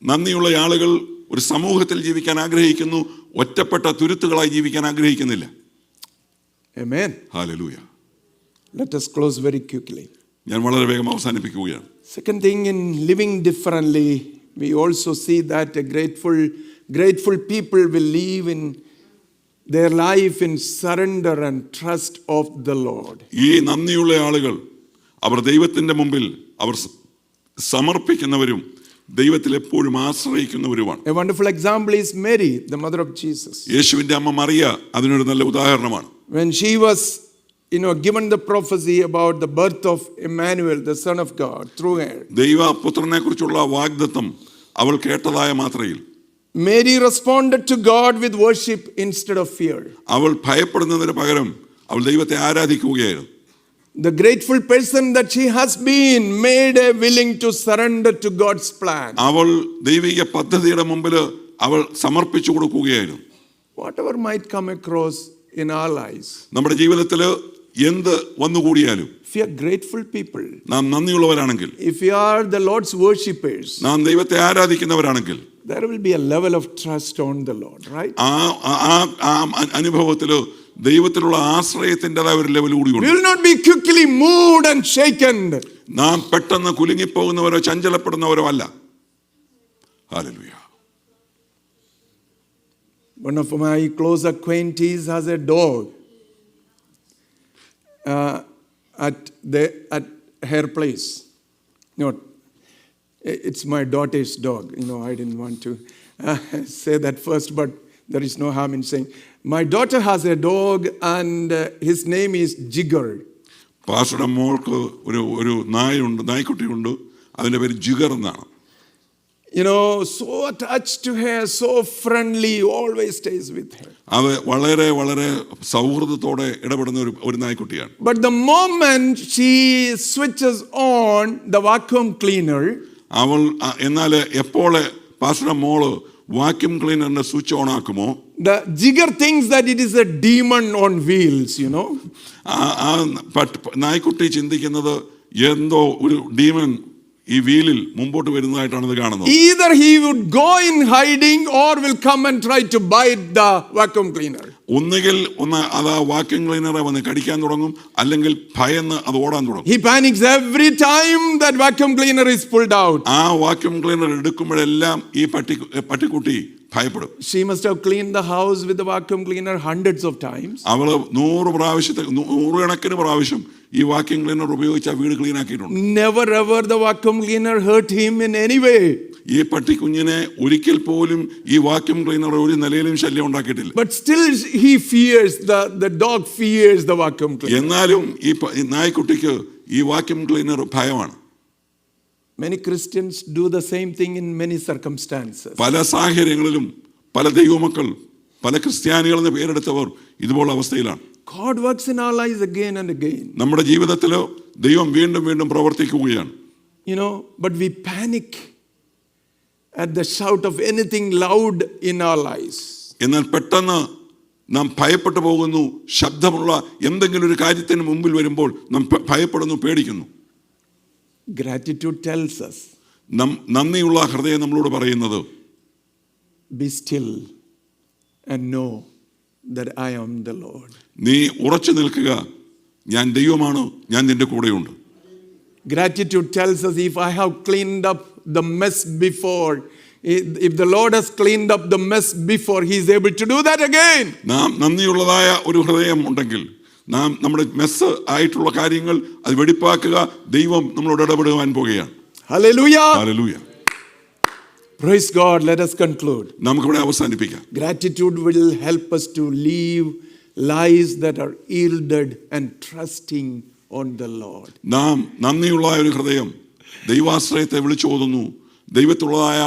നന്ദിയുള്ള ആളുകൾ ഒരു സമൂഹത്തിൽ ജീവിക്കാൻ ആഗ്രഹിക്കുന്നു, ഒറ്റപ്പെട്ട തുരുത്തുകളായി ജീവിക്കാൻ ആഗ്രഹിക്കുന്നില്ല. Amen. Hallelujah. Let us close very quickly. ഞാൻ വളരെ വേഗം അവസാനിപ്പിക്കുകയാണ്. Second thing, in living differently, we also see that a grateful people will live in their life in surrender and trust of the Lord. ഈ നന്ദിയുള്ള ആളുകൾ അവർ ദൈവത്തിന്റെ മുമ്പിൽ അവർ സമർപ്പിക്കുന്നവരും ദൈവത്തിൽ എപ്പോഴും ആശ്രയിക്കുന്നവരുമാണ്. A wonderful example is Mary, the mother of Jesus. യേശുവിൻ്റെ അമ്മ മറിയ അതിനൊരു നല്ല ഉദാഹരണമാണ്. When she was, given the prophecy about the birth of Emmanuel, the Son of God, through her, ദൈവപുത്രനെ കുറിച്ചുള്ള വാഗ്ദത്തം അവൾ കേട്ടതായ മാത്രയിൽ Mary responded to God with worship instead of fear. അവൾ ഭയപ്പെടുന്നതിന് പകരം അവൾ ദൈവത്തെ ആരാധിക്കുകയായിരുന്നു. The grateful person that she has been made willing to surrender to God's plan. അവൾ ദൈവിക പദ്ധതിയുടെ മുമ്പിൽ അവൾ സമർപ്പിച്ചു കൊടുക്കുകയായിരുന്നു. Whatever might come across in our lives, നമ്മുടെ ജീവിതത്തിൽ എന്ത് വന്നുകൂടിയാലും if we are grateful people, നാം നന്ദിയുള്ളവരാണെങ്കിൽ, if we are the Lord's worshippers, നാം ദൈവത്തെ ആരാധിക്കുന്നവരാണെങ്കിൽ, there will be a level of trust on the Lord, right? ആ അനുഭവത്തിൽ ദൈവത്തിലുള്ള ആശ്രയത്തിൻ്റെതായ ഒരു ലെവൽ കൂടി We ഉണ്ട്. will not be quickly moved and shaken. നാം പെട്ടെന്ന് കുലുങ്ങിപ്പോകുന്നവരോ ചഞ്ചലപ്പെടുന്നവരോ അല്ല. Hallelujah. One of my close acquaintances has a dog. At her place. No, it's my daughter's dog. I didn't want to say that first, but there is no harm in saying. My daughter has a dog, and his name is Jigger. പാസ്റ്ററുടെ മോൾക്ക് ഒരു നായ്ക്കുട്ടിയുണ്ട്. അതിൻ്റെ പേര് ജിഗർ എന്നാണ്. So attached to her, so friendly, always stays with her. അത് വളരെ വളരെ സൗഹൃദത്തോടെ ഇടപെടുന്ന ഒരു നായ്ക്കുട്ടിയാണ്. But the moment she switches on the vacuum cleaner, അവൾ എന്നാൽ എപ്പോൾ പാസ്റ്ററുടെ മോള് വാക്യൂം ക്ലീനറിന്റെ സ്വിച്ച് ഓൺ ആക്കുമോ, the Jigger thinks that it is a demon on wheels, ആ നായ്ക്കുട്ടി ചിന്തിക്കുന്നത് എന്തോ ഒരു ഡീമൻ ഈ വീലിൽ മുമ്പോട്ട് വരുന്നതായിട്ടാണ് ഇത് കാണുന്നത്. Either he would go in hiding or will come and try to bite the vacuum cleaner. ഒന്നുകിൽ അത് ആ വാക്യൂം ക്ലീനറെ വന്ന് കടിക്കാൻ തുടങ്ങും, അല്ലെങ്കിൽ ഭയന്ന് അത് ഓടാൻ തുടങ്ങും. He panics every time that vacuum cleaner is pulled out. ആ വാക്യൂം ക്ലീനർ എടുക്കുമ്പോഴെല്ലാം ഈ പട്ടിക്കുട്ടി ഭയപ്പെടും. She must have cleaned the house with the vacuum cleaner hundreds of times. അവള് 100 പ്രാവശ്യം ഈ വാക്യൂം ക്ലീനർ ഉപയോഗിച്ച് ആ വീട് ക്ലീൻ ആക്കിയിട്ടുണ്ട്. Never ever the vacuum cleaner hurt him in any way. ഈ പട്ടിക്കുഞ്ഞിനെ ഒരിക്കൽ പോലും ഈ വാക്യൂം ക്ലീനർ ഒരു നിലയിലും ശല്യം ഉണ്ടാക്കിയിട്ടില്ല. But still he fears, the dog fears the vacuum cleaner. എന്നാലും ഈ നായ്ക്കുട്ടിക്ക് ഈ വാക്യൂം ക്ലീനർ ഭയമാണ്. Many Christians do the same thing in many circumstances. പല സാഹചര്യങ്ങളിലും പല ദൈവമക്കൾ, പല ക്രിസ്ത്യാനികൾ എന്ന് പേരെടുത്തവർ ഇതുപോലുള്ള അവസ്ഥയിലാണ്. God works in our lives again and again. നമ്മുടെ ജീവിതത്തിൽ ദൈവം വീണ്ടും വീണ്ടും പ്രവർത്തിക്കുകയാണ്. But we panic at the shout of anything loud in our lives. എന്നാൽ പെട്ടെന്ന് നാം ഭയപ്പെട്ടു പോകുന്നു. ശബ്ദമുള്ള എന്തെങ്കിലും ഒരു കാര്യത്തിന് മുമ്പിൽ വരുമ്പോൾ നാം ഭയപ്പെടുന്നു, പേടിക്കുന്നു. Gratitude tells us, നന്ദിയുള്ള ഹൃദയം നമ്മളോട് പറയുന്നത്, be still and know that I am the Lord. നീ ഉറച്ചു നിൽക്കുക, ഞാൻ ദൈവമാണ്, ഞാൻ നിന്റെ കൂടെയുണ്ട്. Gratitude tells us, if I have cleaned up the mess before, if the Lord has cleaned up the mess before, he is able to do that again. നാം നന്ദിയുള്ളതായ ഒരു ഹൃദയം ഉണ്ടെങ്കിൽ നാം നമ്മുടെ മെസ്സ് ആയിട്ടുള്ള കാര്യങ്ങൾ അത് വെടിപ്പാക്കുക, ദൈവം നമ്മളോട് ഇടപെടുവാൻ പോകുകയാണ്. Hallelujah. Hallelujah. Praise God. Let us conclude. നമുക്കിവിടെ അവസാനിപ്പിക്കാം. Gratitude will help us to live lives that are yielded and trusting on the Lord. നാം നന്ദിയുള്ള ഒരു ഹൃദയം ദൈവാശ്രയത്തെ വിളിച്ചോതുന്നു, ദൈവത്തിലുള്ളതായ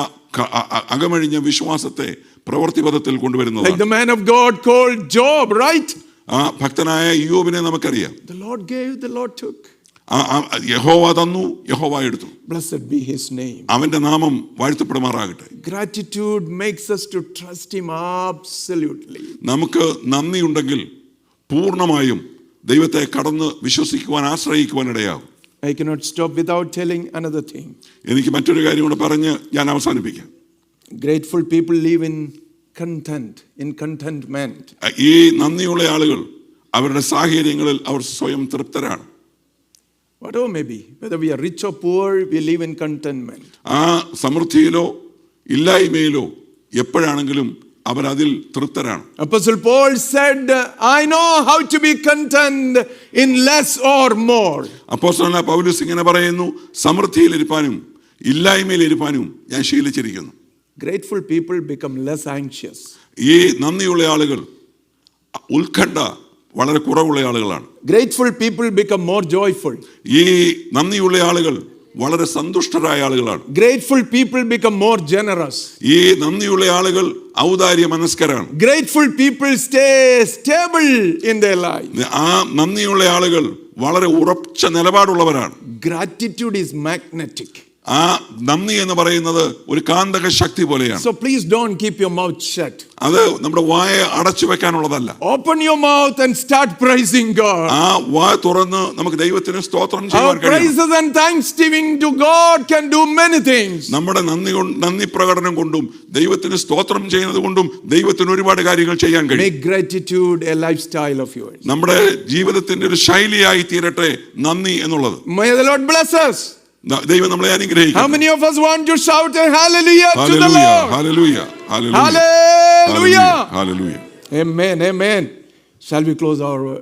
അകമഴിഞ്ഞ വിശ്വാസത്തെ പ്രവൃത്തിപഥത്തിൽ കൊണ്ടുവരുന്നത്. Like the man of God called Job, right? ആ ഭക്തനായ യോബിനെ നമുക്കറിയാം. The Lord gave, the Lord took. യഹോവ തന്നു, യഹോവ എടുത്തു. Blessed be his name. അവന്റെ നാമം വാഴ്ത്തപ്പെടുമാറാകട്ടെ. Gratitude makes us to trust him absolutely. നമുക്ക് നന്ദിയുണ്ടെങ്കിൽ പൂർണ്ണമായും ദൈവത്തെ കടന്ന് വിശ്വസിക്കുവാൻ, ആശ്രയിക്കുവാൻ ഇടയാകും. I cannot stop without telling another thing. എനിക്ക് മറ്റൊരു കാര്യം കൂടെ പറഞ്ഞ് ഞാൻ അവസാനിപ്പിക്കാം. Grateful people live in contentment. ഈ നന്ദിയുള്ള ആളുകൾ അവരുടെ സാഹചര്യങ്ങളിൽ അവർ സ്വയം തൃപ്തരാണ്. Whatever may be, whether we are rich or poor, we live in contentment. ആ സമൃദ്ധിയിലോ ഇല്ലായ്മയിലോ എപ്പോഴാണെങ്കിലും അവരതിൽ തൃപ്തരാണ്. Apostle Paul said, I know how to be content in less or more. അപ്പോസ്തലനായ പൗലോസ് ഇങ്ങനെ പറയുന്നു, സമൃദ്ധിയിലിരിപ്പാനും ഇല്ലായ്മയിൽ ഇരുപ്പാനും ഞാൻ ശീലിച്ചിരിക്കുന്നു. Grateful people become less anxious. ഈ നന്ദിയുള്ള ആളുകൾ ഉത്കണ്ഠ വളരെ കുറവുള്ള ആളുകളാണ്. Grateful people become more joyful. ഈ നന്ദിയുള്ള ആളുകൾ വളരെ സന്തുഷ്ടരായ ആളുകളാണ്. Grateful people become more generous. ഈ നന്ദിയുള്ള ആളുകൾ ഔദാര്യ മനസ്കരാണ്. Grateful people stay stable in their life. ആ നന്ദിയുള്ള ആളുകൾ വളരെ ഉറച്ച നിലപാടുള്ളവരാണ്. Gratitude is magnetic. ആ നന്ദി എന്ന് പറയുന്നത് ഒരു കാന്തക ശക്തി പോലെയാണ്. So please don't keep your mouth shut. അത് നമ്മുടെ വായ അടച്ചു വെക്കാനുള്ളതല്ല. Open your mouth and start praising God. ആ വായ തുറന്ന് നമുക്ക് ദൈവത്തിന് സ്തോത്രം Our ചെയ്യാൻ കഴിയും. praises and thanksgiving to God can do many things. നമ്മുടെ നന്ദി പ്രകടനം കൊണ്ടും ദൈവത്തിന് സ്തോത്രം ചെയ്യുന്നത് കൊണ്ടും ദൈവത്തിന് ഒരുപാട് കാര്യങ്ങൾ ചെയ്യാൻ കഴിയും. Make gratitude a lifestyle of yours. നമ്മുടെ ജീവിതത്തിന്റെ ഒരു ശൈലിയായി തീരട്ടെ നന്ദി എന്നുള്ളത്. May the Lord bless us. ദൈവം നമ്മളെ How അനുഗ്രഹിക്കട്ടെ. many of us want to shout a hallelujah to the hallelujah Lord? Hallelujah hallelujah Hallelujah. Hallelujah. Amen. Amen. Shall we close our